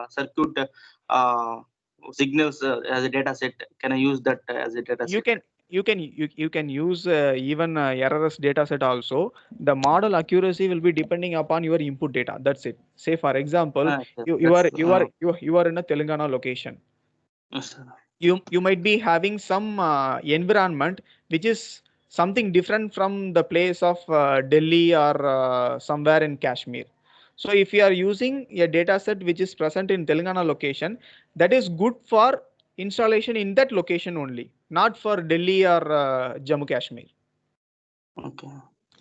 circuit signals as a data set? Can I use that as a data set? You can use even errorless data set also. The model accuracy will be depending upon your input data. That's it. Say for example, Yes, you are in a Telangana location. yes, sir. You might be having some environment which is something different from the place of Delhi or somewhere in Kashmir. So if you are using a data set which is present in Telangana location, that is good for installation in that location only, not for Delhi or Jammu Kashmir. Okay.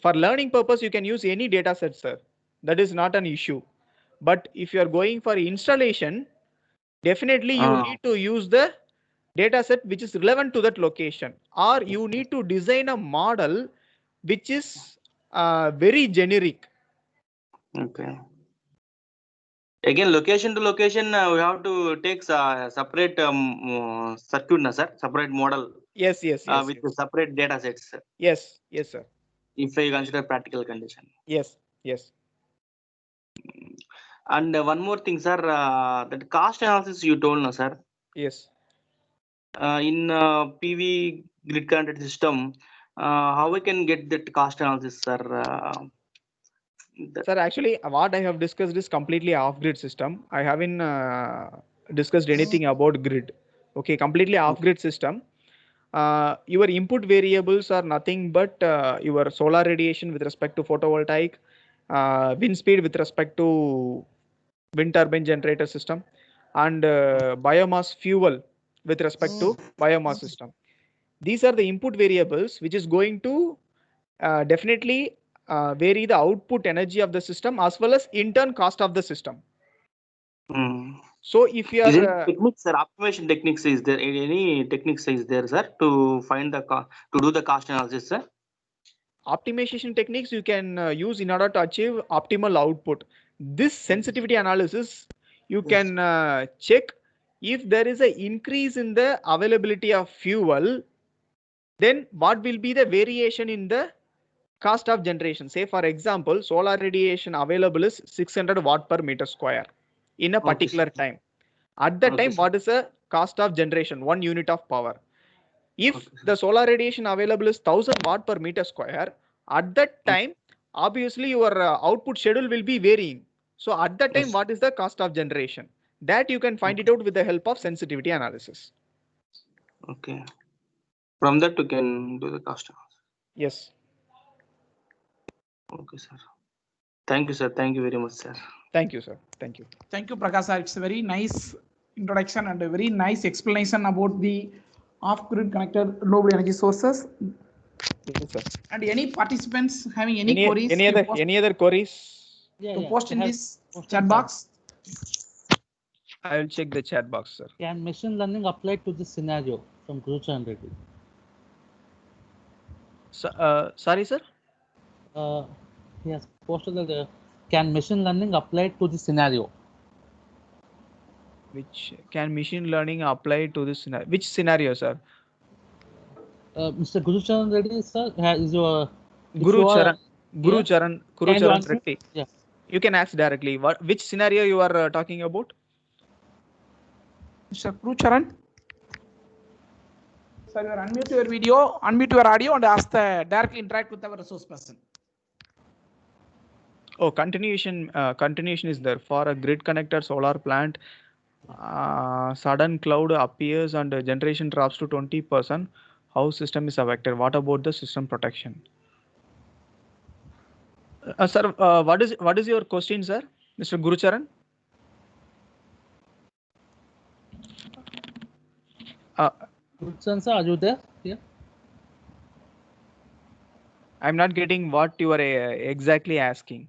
For learning purpose, you can use any data set, sir. That is not an issue. But if you are going for installation, definitely you need to use the data set which is relevant to that location, or you need to design a model which is very generic. Okay. Again, location to location, we have to take separate circuit, na, sir, separate model Yes, yes, yes, with yes. separate data sets. Yes, yes, sir. If I consider practical condition. Yes, yes. And one more thing, sir, that cost analysis you told, no, sir. Yes. In PV grid connected system, how we can get that cost analysis, sir? Sir, actually, what I have discussed is completely off-grid system. I haven't discussed anything about grid. Okay, completely off-grid system. Your input variables are nothing but your solar radiation with respect to photovoltaic, wind speed with respect to wind turbine generator system, and biomass fuel with respect to biomass system. These are the input variables which is going to definitely vary the output energy of the system as well as in turn cost of the system. So if you are techniques, sir, optimization techniques, is there any techniques is there, sir, to find the to do the cost analysis, sir? Optimization techniques you can use in order to achieve optimal output. This sensitivity analysis you can check if there is an increase in the availability of fuel, then what will be the variation in the cost of generation. Say for example, solar radiation available is 600 watt per meter square in a particular time. At that time, what is the cost of generation, 1 unit of power? If the solar radiation available is 1000 watt per meter square, at that time, obviously your output schedule will be varying. So at that time, what is the cost of generation? That you can find it out with the help of sensitivity analysis. Okay. From that you can do the cost analysis. Yes. Okay, sir. Thank you, sir. Thank you very much, sir. Thank you, sir. Thank you. Thank you, Prakash sir. It's a very nice introduction and a very nice explanation about the off-grid connected renewable energy sources. Yes, sir. And any participants having any queries? Any other queries? Post in this chat box. I will check the chat box, sir. Can machine learning apply to this scenario from Gurucharan Reddy? Sorry, sir. He has posted that can machine learning apply to the scenario? Which can machine learning apply to this scenario? Which scenario, sir? Mr. Gurucharan Reddy, sir, is your Gurucharan Reddy. Yeah. You can ask directly. Which scenario you are talking about? Mr. Gurucharan. Sir, you unmute your video, unmute your audio, and ask directly interact with our resource person. Oh, continuation is there for a grid connected solar plant. Sudden cloud appears and generation drops to 20%. How system is affected? What about the system protection? Sir, what is your question, sir, Mr. Gurucharan? Gurucharan, sir, are you there? Yeah. I'm not getting what you are exactly asking.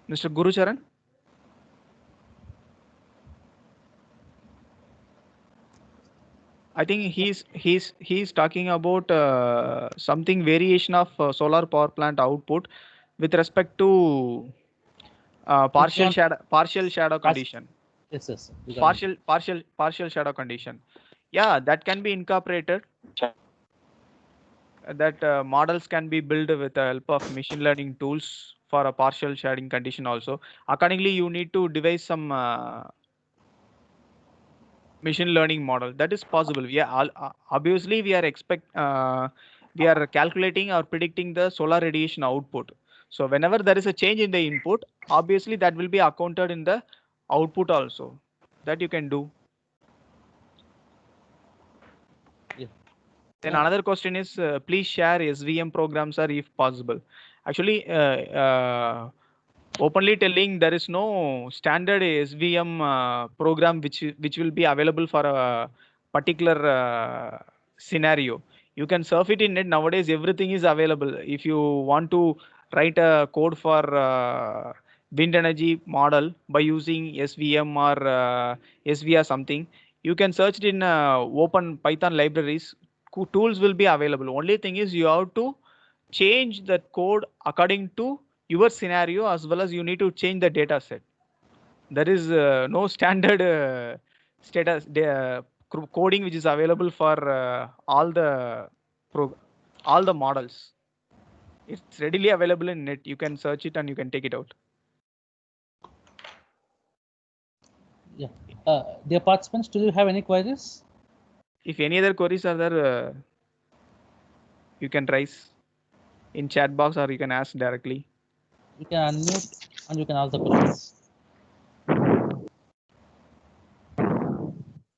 Mr. Gurucharan? I think he's talking about something variation of solar power plant output with respect to partial shadow condition. Yes, yes. You got it. Partial shadow condition. Yeah, that can be incorporated. That models can be built with the help of machine learning tools for a partial shading condition also. Accordingly, you need to devise some machine learning model. That is possible. We are obviously we are calculating or predicting the solar radiation output. So whenever there is a change in the input, obviously that will be accounted in the output also. That you can do. Yeah. Then another question is, please share SVM programs, sir, if possible. Actually, openly telling, there is no standard SVM program which will be available for a particular scenario. You can surf it in net. Nowadays, everything is available. If you want to write a code for wind energy model by using SVM or SVR something, you can search it in open Python libraries. Tools will be available. Only thing is you have to change that code according to your scenario, as well as you need to change the data set. There is no standard coding which is available for all the models. It's readily available in net. You can search it and you can take it out. Yeah. Dear participants, do you have any queries? If any other queries are there, you can raise in chat box or you can ask directly. You can unmute and you can ask the questions.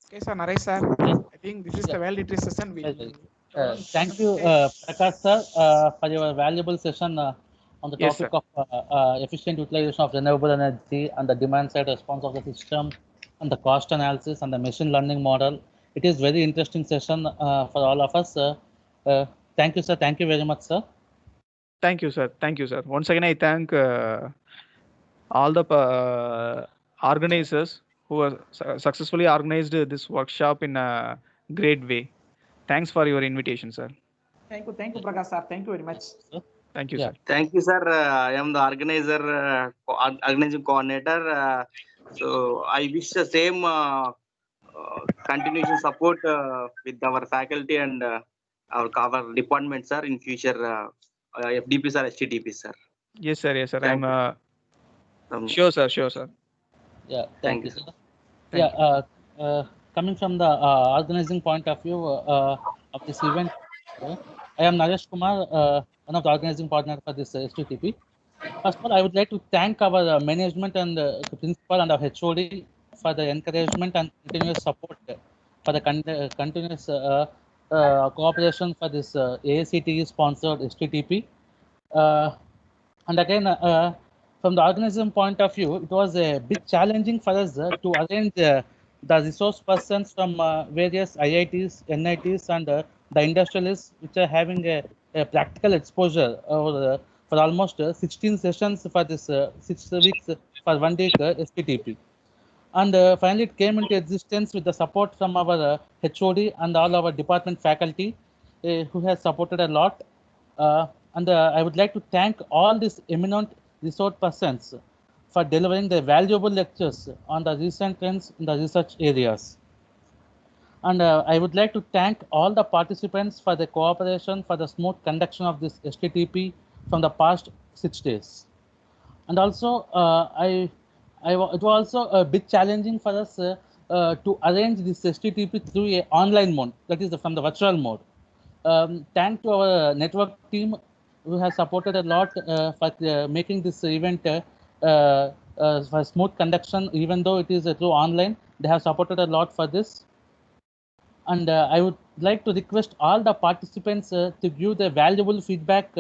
Okay, sir, Naresh sir. Yes. I think this is the well literacy session. Thank you, Prakash sir, for your valuable session on the Yes, topic of efficient utilization of renewable energy and the demand side response of the system and the cost analysis and the machine learning model. It is very interesting session for all of us. Thank you, sir. Thank you very much, sir. Thank you, sir. Thank you, sir. Once again, I thank all the organizers who have successfully organized this workshop in a great way. Thanks for your invitation, sir. Thank you, Prakash sir. Thank you very much. Thank you, Yeah. sir. Thank you, sir. I am the organizing coordinator. So I wish the same continuation support with our faculty and our department, sir, in future FDP sir, HTTP sir. Yes, sir. Yes, sir. Thank I'm sure, sir. Sure, sir. Yeah. Thank you, sir. Thank Yeah. Coming from the organizing point of view of this event, I am Naresh Kumar, one of the organizing partners for this HTTP. First of all, I would like to thank our management and the principal and our HOD for the encouragement and continuous support for the continuous cooperation for this AICTE sponsored HTTP. And again, from the organism point of view, it was a bit challenging for us to arrange the resource persons from various IITs, NITs, and the industrialists, which are having a practical exposure for almost 16 sessions for this 6 weeks for 1 week SPTP. And finally, it came into existence with the support from our HOD and all our department faculty who has supported a lot. And I would like to thank all these eminent resource persons for delivering the valuable lectures on the recent trends in the research areas. And I would like to thank all the participants for the cooperation for the smooth conduction of this HTTP from the past 6 days. And also, it was also a bit challenging for us to arrange this HTTP through an online mode, that is from the virtual mode. Thank to our network team who has supported a lot for making this event for smooth conduction, even though it is through online. They have supported a lot for this. And I would like to request all the participants to give the valuable feedback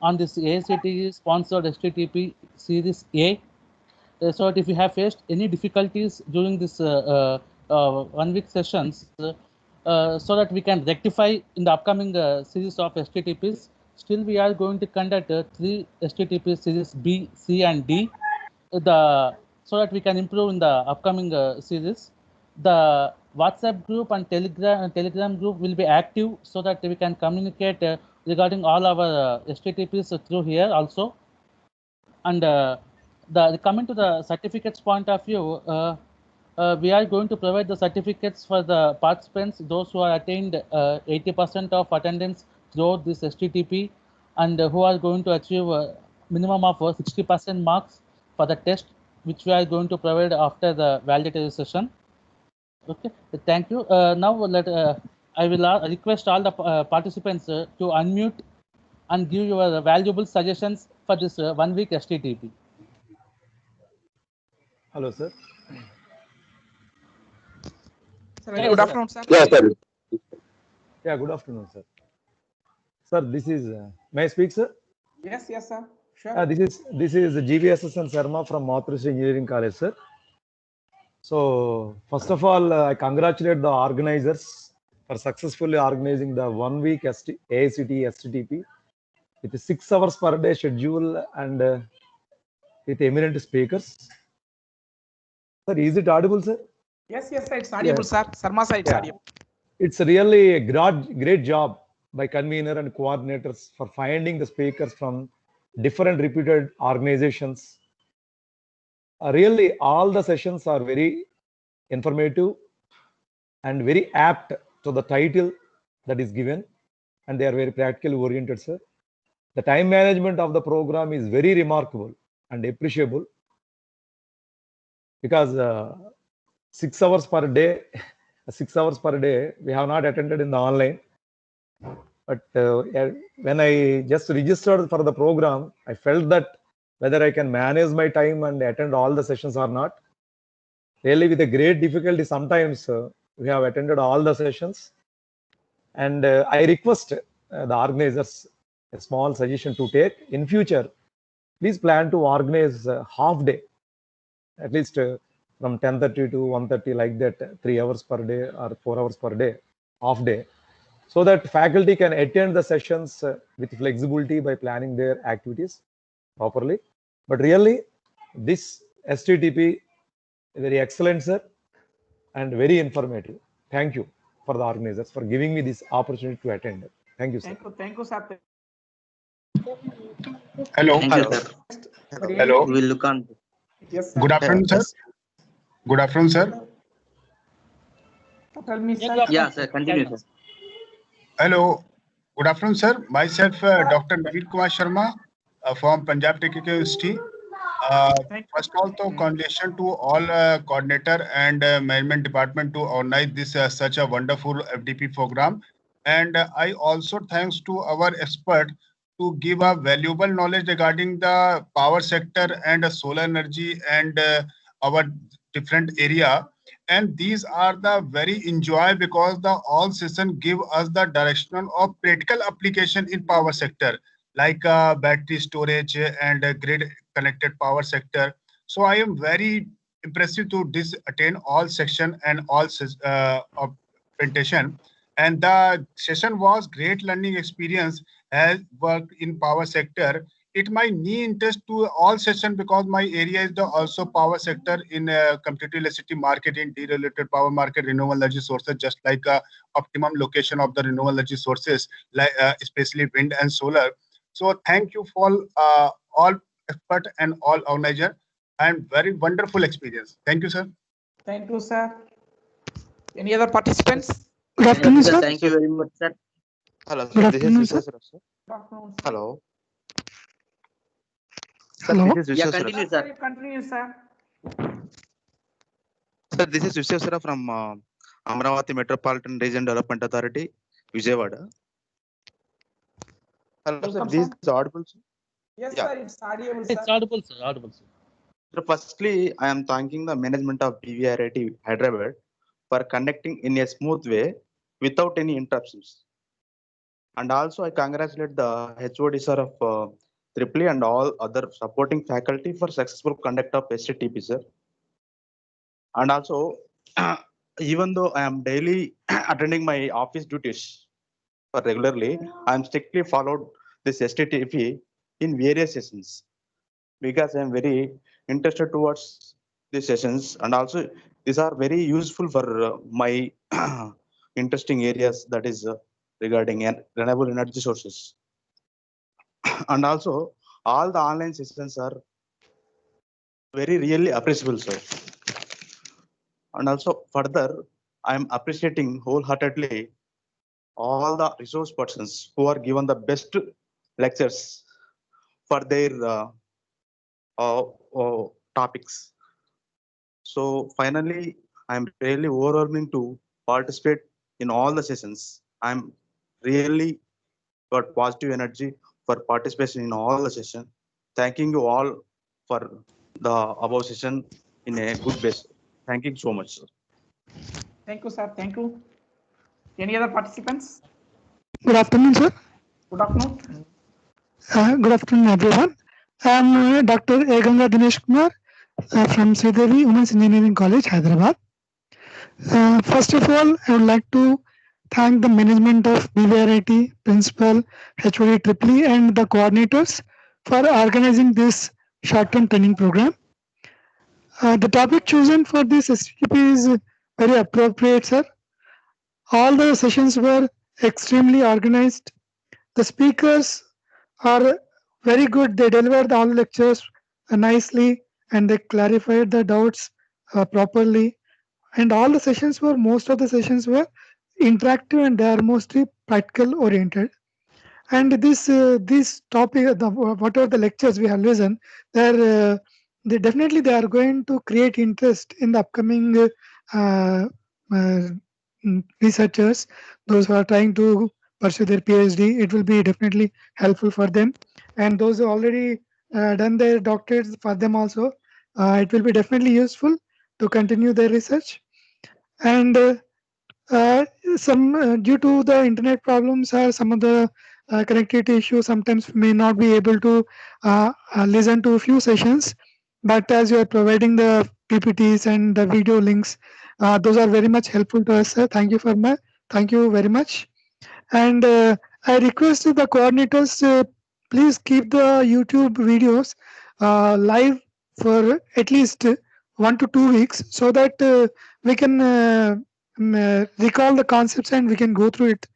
on this AICTE sponsored HTTP Series A. So that if you have faced any difficulties during this 1 week sessions, so that we can rectify in the upcoming series of HTTPs. Still, we are going to conduct 3 HTTP series B, C, and D, so that we can improve in the upcoming series. The WhatsApp group and Telegram group will be active so that we can communicate regarding all our HTTPs through here also. And coming to the certificates point of view, we are going to provide the certificates for the participants, those who are attained 80% of attendance throughout this HTTP, and who are going to achieve a minimum of 60% marks for the test, which we are going to provide after the validatory session. Okay, thank you. Now I will request all the participants to unmute and give your valuable suggestions for this 1 week HTTP. Hello, sir. Sir, very good afternoon, sir. Yeah, sir. Yeah, good afternoon, sir. Sir, this is, may I speak, sir? Yes, yes, sir. Sure. This is GVSSN Sharma from Mathurishri Engineering College, sir. So, first of all, I congratulate the organizers for successfully organizing the 1 week AICTE STTP with 6 hours per day schedule and with eminent speakers. Sir, is it audible, sir? Yes, yes, sir. It's audible, sir. Sarma sir, it's Yeah. audible. It's really a great job by convener and coordinators for finding the speakers from different reputed organizations. Really, all the sessions are very informative and very apt to the title that is given, and they are very practically oriented, sir. The time management of the program is very remarkable and appreciable because 6 hours per day, 6 hours per day, we have not attended in the online. But when I just registered for the program, I felt that whether I can manage my time and attend all the sessions or not. Really, with a great difficulty, sometimes we have attended all the sessions. And I request the organizers a small suggestion to take in future. Please plan to organize half day, at least from 10:30 to 1:30, like that, 3 hours per day or 4 hours per day, half day, so that faculty can attend the sessions with flexibility by planning their activities properly. But really, this STTP is very excellent, sir, and very informative. Thank you for the organizers for giving me this opportunity to attend. Thank you, sir. Thank you, sir. Hello. Thank you, sir. Hello. We will look on. Yes, sir. Good afternoon, sir. Good afternoon, sir. Tell me, sir. Yeah, sir. Continue, sir. Hello. Good afternoon, sir. Myself, Dr. Naveen Kumar Sharma from Punjab Technical University. First of all, congratulations to all coordinator and management department to organize this such a wonderful FDP program. And I also thanks to our expert to give a valuable knowledge regarding the power sector and solar energy and our different area. And these are the very enjoy because the all session give us the direction of practical application in power sector like battery storage and grid connected power sector. So I am very impressive to attend all section and all of presentation. And the session was great learning experience as worked in power sector. It might need interest to all session because my area is the also power sector in competitive electricity market in deregulated power market renewable energy sources, just like optimum location of the renewable energy sources, like especially wind and solar. So thank you for all expert and all organizer and very wonderful experience. Thank you, sir. Thank you, sir. Any other participants? Good afternoon, sir. Thank you very much, sir. Hello, sir. This is Vishwaswara, sir. Good afternoon, sir. Hello. Hello. This is Yeah, Vishwaswara. continue, sir. Continue, sir. Sir, this is Vishwaswara from Amravati Metropolitan Region Development Authority, Vijayawada. Hello, sir. Welcome, This sir. is audible, sir. Yes, Yeah. sir. It's audible, It's sir. audible, sir. Audible, sir. Sir, firstly, I am thanking the management of PVRIT Hyderabad for conducting in a smooth way without any interruptions. And also, I congratulate the HOD sir of Tripoli and all other supporting faculty for successful conduct of STTP, sir. And also, even though I am daily attending my office duties regularly, I am strictly followed this STTP in various sessions because I am very interested towards these sessions. And also, these are very useful for my interesting areas, that is regarding renewable energy sources. And also, all the online sessions are very really appreciable, sir. And also further, I am appreciating wholeheartedly all the resource persons who are given the best lectures for their topics. So finally, I'm really overwhelming to participate in all the sessions. I'm really got positive energy for participation in all the session. Thanking you all for the above session in a good base. Thank you so much, sir. Thank you, sir. Thank you. Any other participants? Good afternoon, sir. Good afternoon. Good afternoon, everyone. I am Dr. Eganga Dinesh Kumar from Sridevi Women's Engineering College, Hyderabad. First of all, I would like to thank the management of BVRIT, principal, HOD Tripoli, and the coordinators for organizing this short-term training program. The topic chosen for this STP is very appropriate, sir. All the sessions were extremely organized. The speakers are very good. They delivered all the lectures nicely and they clarified the doubts properly. And all the sessions were, most of the sessions were interactive and they are mostly practical oriented. And this topic, whatever the lectures we have listened, they definitely they are going to create interest in the upcoming uh, researchers, those who are trying to pursue their PhD. It will be definitely helpful for them, and those who already done their doctorates, for them also, it will be definitely useful to continue their research. And some due to the internet problems or some of the connectivity issues, sometimes may not be able to listen to a few sessions. But as you are providing the PPTs and the video links, those are very much helpful to us, sir. Thank you very much. And I request the coordinators, please keep the YouTube videos live for at least 1 to 2 weeks, so that we can recall the concepts and we can go through it.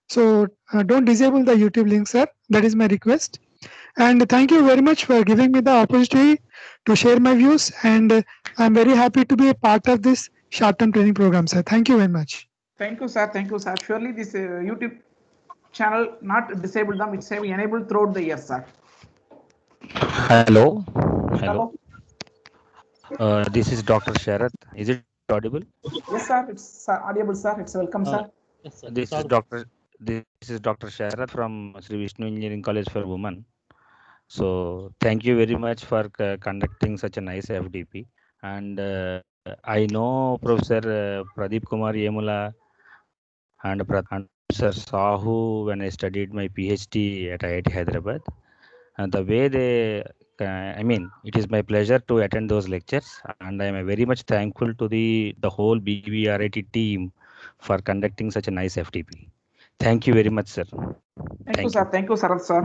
So don't disable the YouTube link, sir. That is my request. And thank you very much for giving me the opportunity to share my views. And I'm very happy to be a part of this short-term training program, sir. Thank you very much. Thank you, sir. Thank you, sir. Surely this YouTube channel not disabled them, it's enabled throughout the year, sir. Hello. Hello. This is Dr. Sharath. Is it audible? Yes, sir. It's audible, sir. It's welcome, sir. Yes, sir. This is Dr. Sharath from Sri Vishnu Engineering College for Women. So thank you very much for conducting such a nice FDP. And I know Professor Pradeep Kumar Yemula and Professor Sahu when I studied my PhD at IIT Hyderabad. And the way they, it is my pleasure to attend those lectures, and I am very much thankful to the whole BVRIT team for conducting such a nice FTP. Thank you very much, sir. Thank you, sir. Thank you, Sarath, sir.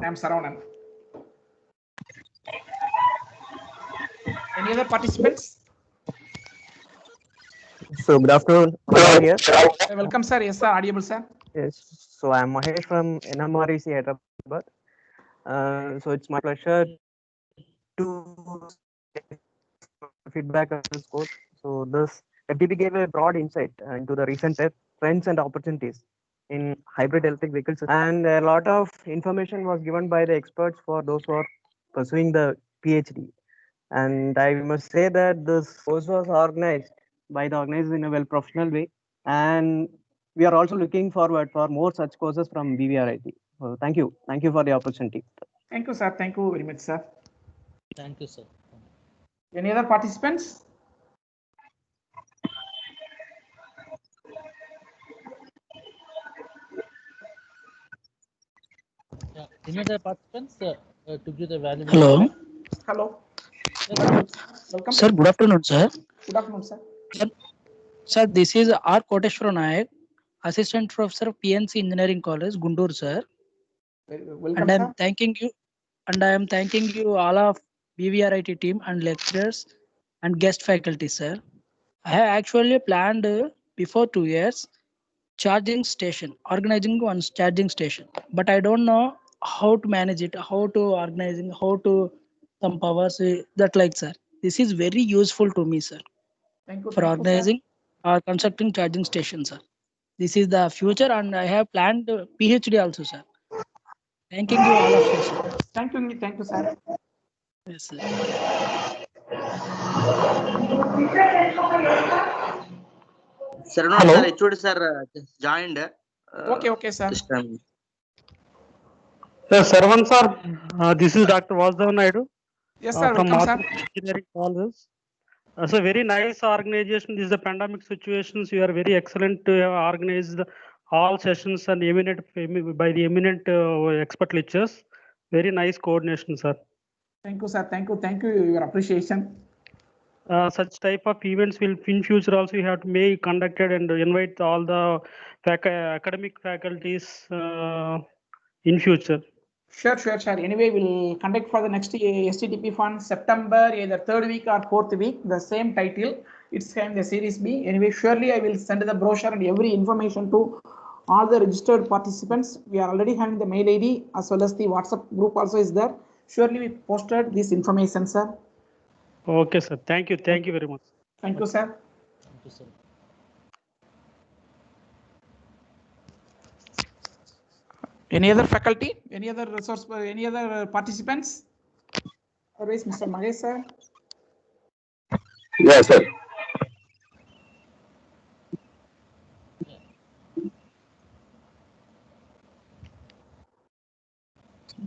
I am Saravanan. Any other participants? So good afternoon. Here. Welcome, sir. Yes, sir. Audible, sir. Yes. So I'm Mahesh from NMREC Hyderabad. So it's my pleasure to feedback on this course. So this FDP gave a broad insight into the recent trends and opportunities in hybrid electric vehicles, and a lot of information was given by the experts for those who are pursuing the PhD. And I must say that this course was organized by the organizers in a well professional way, and we are also looking forward for more such courses from BVRIT. So thank you for the opportunity. Thank you, sir. Thank you very much, sir. Thank you, sir. Any other participants? Yeah. Any other participants to give the value? Hello. Hello. Yes, welcome. Sir, good afternoon, sir. Good afternoon, sir. Sir, this is R. Koteshwara Nayak, Assistant Professor of PNC Engineering College, Guntur, sir. Welcome, and I am sir. thanking you all of BVRIT team and lecturers and guest faculty, sir. I have actually planned before 2 years charging station, organizing one charging station, but I don't know how to manage it, how to organizing, how to some powers that like sir. This is very useful to me, sir, for Thank you, sir. organizing or constructing charging stations, sir. This is the future, and I have planned PhD also, sir. Thanking you all of you, sir. Thank you, sir. Yes, sir. Sir, no, Hello. sir, HOD sir just joined. Okay, sir. This time. Sarvan sir, this is Dr. Vasudev Naidu Yes, sir. from Welcome, sir. Mathematics Engineering College. So very nice organization. This is the pandemic situations. You are very excellent to have organized all sessions and eminent by the eminent expert lectures. Very nice coordination, sir. Thank you, sir. Thank you. Your appreciation. Such type of events will in future also you have to make conducted and invite all the academic faculties in future. Sure. Anyway, we'll conduct for the next STTP fund September, either 3rd week or 4th week, the same title. It's in the series B. Anyway, surely I will send the brochure and every information to all the registered participants. We are already having the mail ID as well as the WhatsApp group also is there. Surely we posted this information, sir. Okay, sir. Thank you very much. Thank you, sir. Thank you, sir. Any other faculty? Any other resource? Any other participants? Otherwise, Mr. Mahesh, sir. Yes, sir.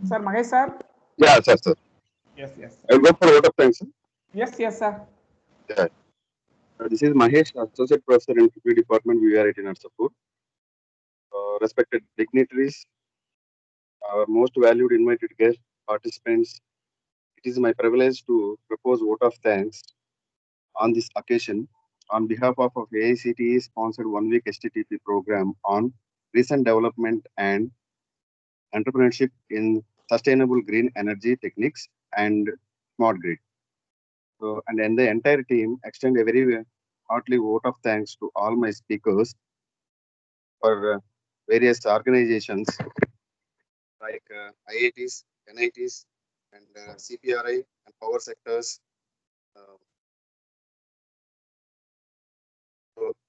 Sir Mahesh, sir. Yeah, sir. Yes. I'll go for vote of thanks, sir. Yes, sir. Yeah. This is Mahesh, Associate Professor in PPE Department, VRIT Narsapur. Respected dignitaries, our most valued invited guests, participants, it is my privilege to propose vote of thanks on this occasion on behalf of AICTE sponsored 1-week STTP program on recent development and entrepreneurship in sustainable green energy techniques and smart grid. So, and then the entire team extend a very heartily vote of thanks to all my speakers for various organizations like IITs, NITs, and CPRI and power sectors,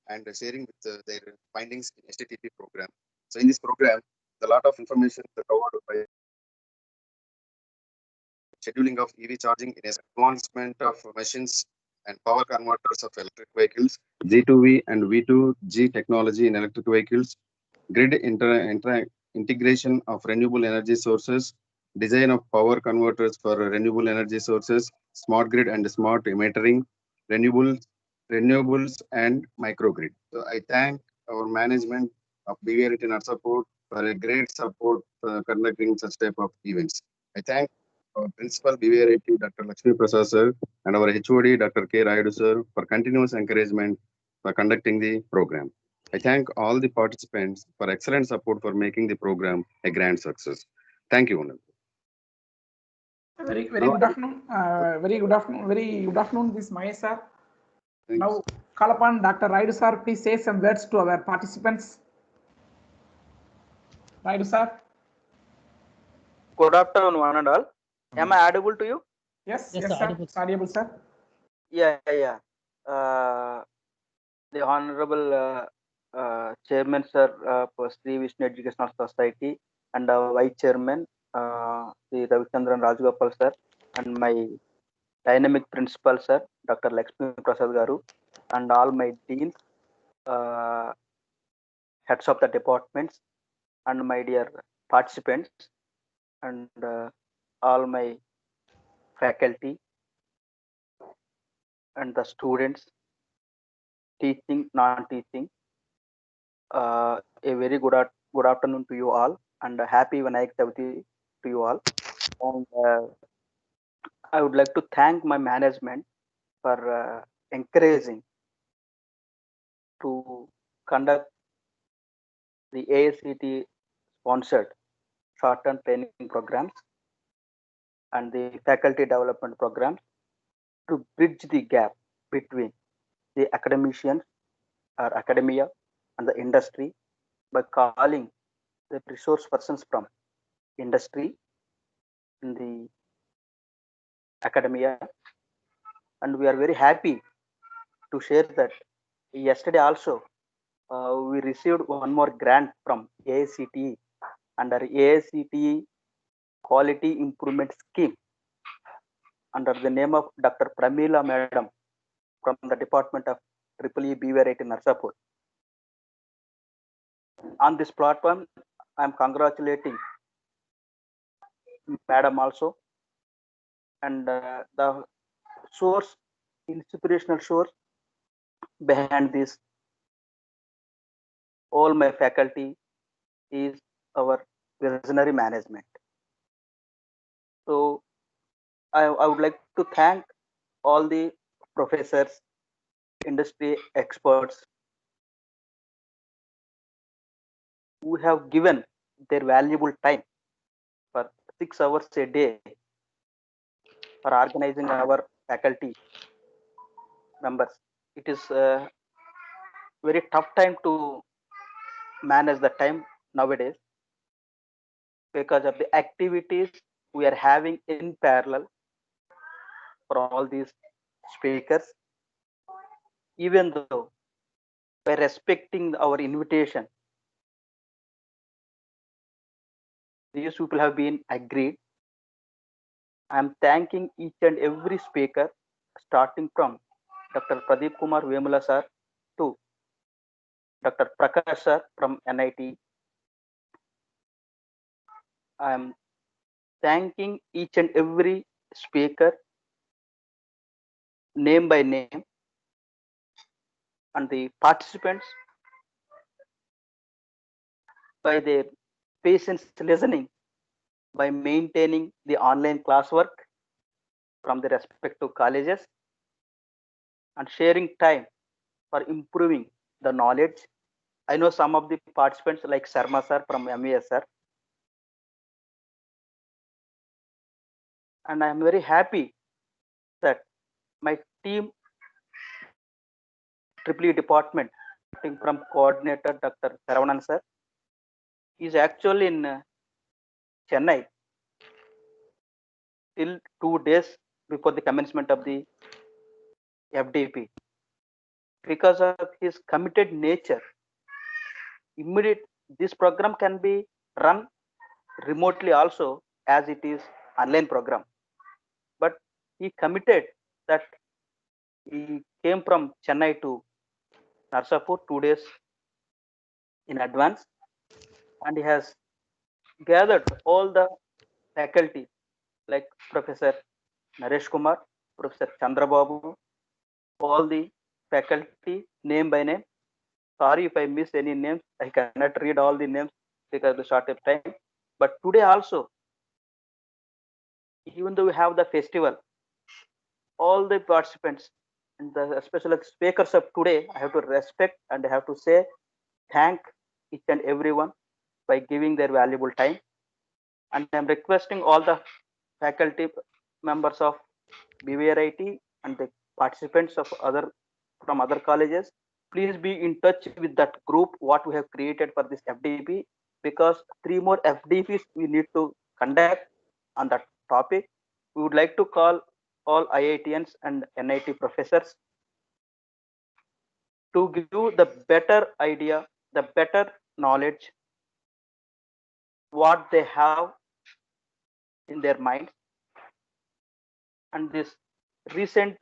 and sharing with their findings in STTP program. So in this program, a lot of information is covered by scheduling of EV charging in advancement of machines and power converters of electric vehicles, G2V and V2G technology in electric vehicles, grid integration of renewable energy sources, design of power converters for renewable energy sources, smart grid and smart metering, renewables and microgrid. So I thank our management of BVRT Narsapur for a great support conducting such type of events. I thank our Principal BVRT Dr. Lakshmi Prasad sir and our HOD Dr. K. Rayudu sir for continuous encouragement for conducting the program. I thank all the participants for excellent support for making the program a grand success. Thank you, Honorable. Very good afternoon. Very good afternoon, this Mahesh sir. Now call upon Dr. Rayudu sir. Please say some words to our participants. Rayudu sir. Good afternoon, one and all. Am I audible to you? Yes, sir. It's audible, sir. Yeah. The Honorable Chairman, sir, for Sri Vishnu Educational Society, and Vice Chairman, Sri Ravichandran Rajgopal, sir, and my dynamic principal, sir, Dr. Lakshmi Prasad Garu, and all my deans, heads of the departments, and my dear participants, and all my faculty and the students, teaching, non-teaching. A very good afternoon to you all, and a happy Vinayak Chavati to you all. And I would like to thank my management for encouraging to conduct the AICTE sponsored short-term training programs and the faculty development programs to bridge the gap between the academicians or academia and the industry by calling the resource persons from industry in the academia, and we are very happy to share that yesterday also we received one more grant from AICTE under AICTE Quality Improvement Scheme under the name of Dr. Pramila Madam from the Department of EEE BVR8 in Narsapur. On this platform, I am congratulating Madam also, and the source, inspirational source behind this, all my faculty is our visionary management. So I would like to thank all the professors, industry experts who have given their valuable time for 6 hours a day for organizing our faculty members. It is a very tough time to manage the time nowadays because of the activities we are having in parallel for all these speakers. Even though by respecting our invitation, these people have been agreed. I am thanking each and every speaker, starting from Dr. Pradeep Kumar Vemula sir to Dr. Prakash sir from NIT. I am thanking each and every speaker name by name, and the participants by their patience listening, by maintaining the online classwork from the respective colleges, and sharing time for improving the knowledge. I know some of the participants like Sharma sir from MES sir, and I am very happy that my team EEE department, starting from coordinator Dr. Saravanan sir, is actually in Chennai till 2 days before the commencement of the FDP. Because of his committed nature, this program can be run remotely also, as it is online program. But he committed that he came from Chennai to Narsapur 2 days in advance, and he has gathered all the faculty like Professor Naresh Kumar, Professor Chandrababu, all the faculty name by name. Sorry if I miss any names. I cannot read all the names because of the short of time. But today also, even though we have the festival, all the participants and especially the speakers of today, I have to respect and I have to say thank each and everyone by giving their valuable time. And I'm requesting all the faculty members of BVRIT and the participants of from other colleges, please be in touch with that group what we have created for this FDP, because 3 more FDPs we need to conduct on that topic. We would like to call all IITians and NIT professors to give you the better idea, the better knowledge, what they have in their minds. And this recent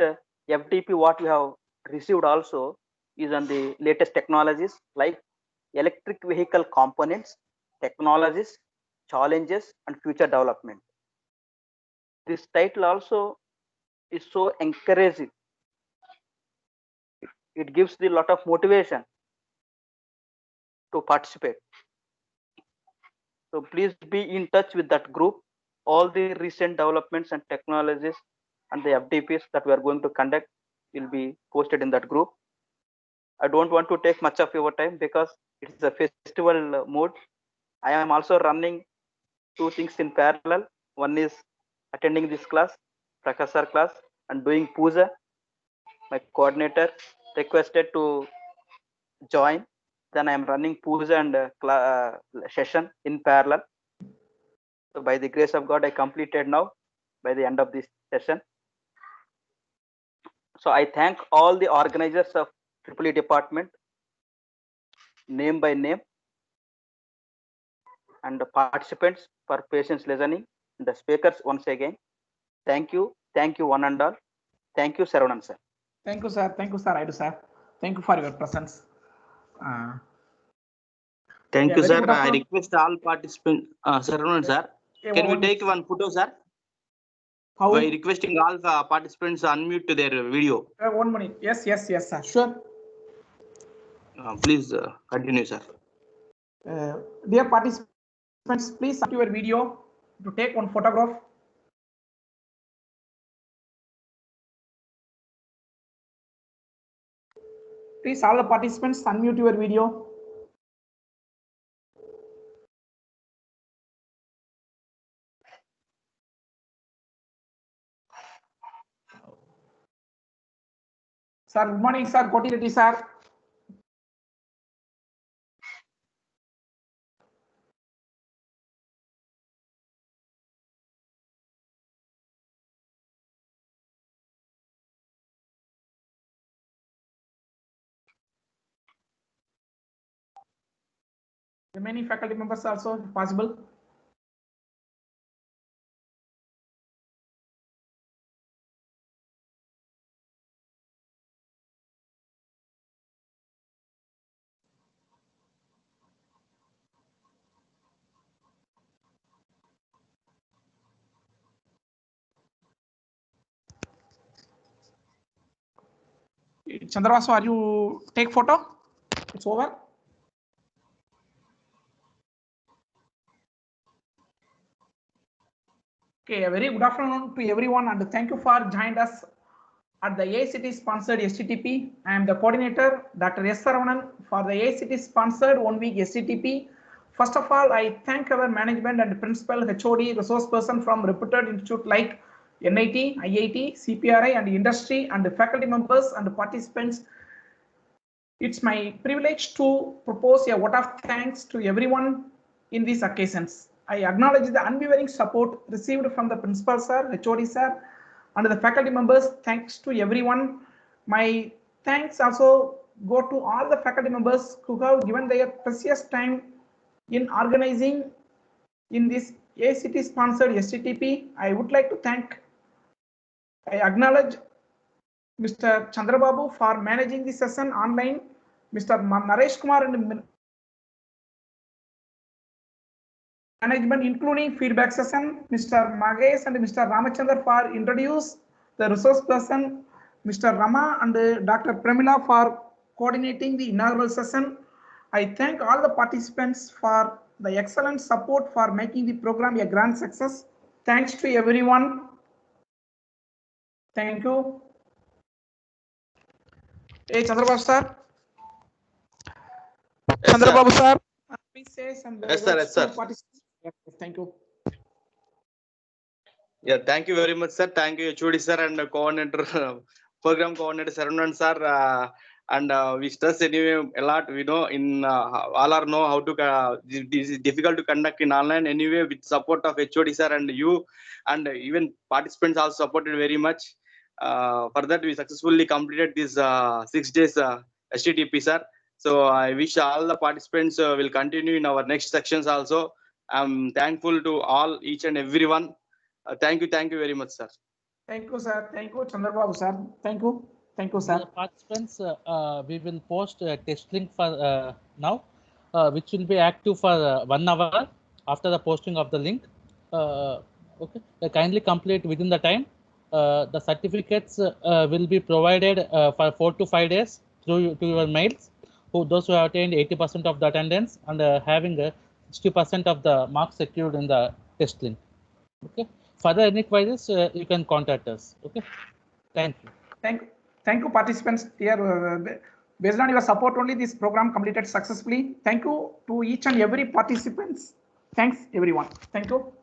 FDP what we have received also is on the latest technologies like electric vehicle components, technologies, challenges, and future development. This title also is so encouraging. It gives the lot of motivation to participate. So please be in touch with that group. All the recent developments and technologies and the FDPs that we are going to conduct will be posted in that group. I don't want to take much of your time because it's a festival mood. I am also running 2 things in parallel. One is attending this class, Prakash sir class, and doing puja. My coordinator requested to join. Then I am running puja and session in parallel. So by the grace of God, I completed now by the end of this session. So I thank all the organizers of EEE department, name by name, and the participants for patience listening, and the speakers once again. Thank you one and all. Thank you, Saravanan sir. Thank you, sir. Thank you, sir. Raidu sir. Thank you for your presence. Thank Yeah, you, very sir. good I afternoon. request all participants, Saravanan sir, Yeah, can we one- take one photo, sir? How? By requesting all the participants unmute their video. 1 minute. Yes, sir. Sure. Please continue, sir. Dear participants, please submit your video to take one photograph. Please, all the participants, unmute your video. Sir, good morning, sir. Koti Reddy, sir. Remaining faculty members also, if possible. Chandravasu, are you take photo? It's over. Okay, a very good afternoon to everyone, and thank you for joining us at the AICTE sponsored STTP. I am the coordinator, Dr. S. Saravanan, for the AICTE sponsored 1 week STTP. First of all, I thank our management and principal, HOD, resource person from reputed institute like NIT, IIT, CPRI, and industry, and the faculty members and participants. It's my privilege to propose a vote of thanks to everyone in these occasions. I acknowledge the unwavering support received from the principal sir, HOD sir, and the faculty members. Thanks to everyone. My thanks also go to all the faculty members who have given their precious time in organizing in this AICTE sponsored STTP. I would like to I acknowledge Mr. Chandrababu for managing the session online, Mr. Naresh Kumar and management including feedback session, Mr. Magesh and Mr. Ramachandra for introduce the resource person, Mr. Rama and Dr. Premila for coordinating the inaugural session. I thank all the participants for the excellent support for making the program a grand success. Thanks to everyone. Thank you. Hey, Chandrababu sir. Yes, Chandrababu sir. Please say some Yes, sir. Yes, sir. participants. Thank you. Yeah, thank you very much, sir. Thank you, HOD sir, and coordinator, program coordinator Saravanan sir. And we stress anyway a lot. We know in all are know how to. This is difficult to conduct in online anyway. With support of HOD sir and you, and even participants also supported very much. For that, we successfully completed this 6 days STTP, sir. So I wish all the participants will continue in our next sections also. I'm thankful to all, each and everyone. Thank you very much, sir. Thank you, sir. Thank you, Chandrababu sir. Thank you, sir. The participants, we will post a test link for now, which will be active for 1 hour after the posting of the link. Okay, kindly complete within the time. The certificates will be provided for 4 to 5 days to your mails. Those who have attained 80% of the attendance and having 60% of the marks secured in the test link. Okay. Further any queries, you can contact us. Okay. Thank you. Thank you, participants. Dear, based on your support only, this program completed successfully. Thank you to each and every participants. Thanks, everyone. Thank you.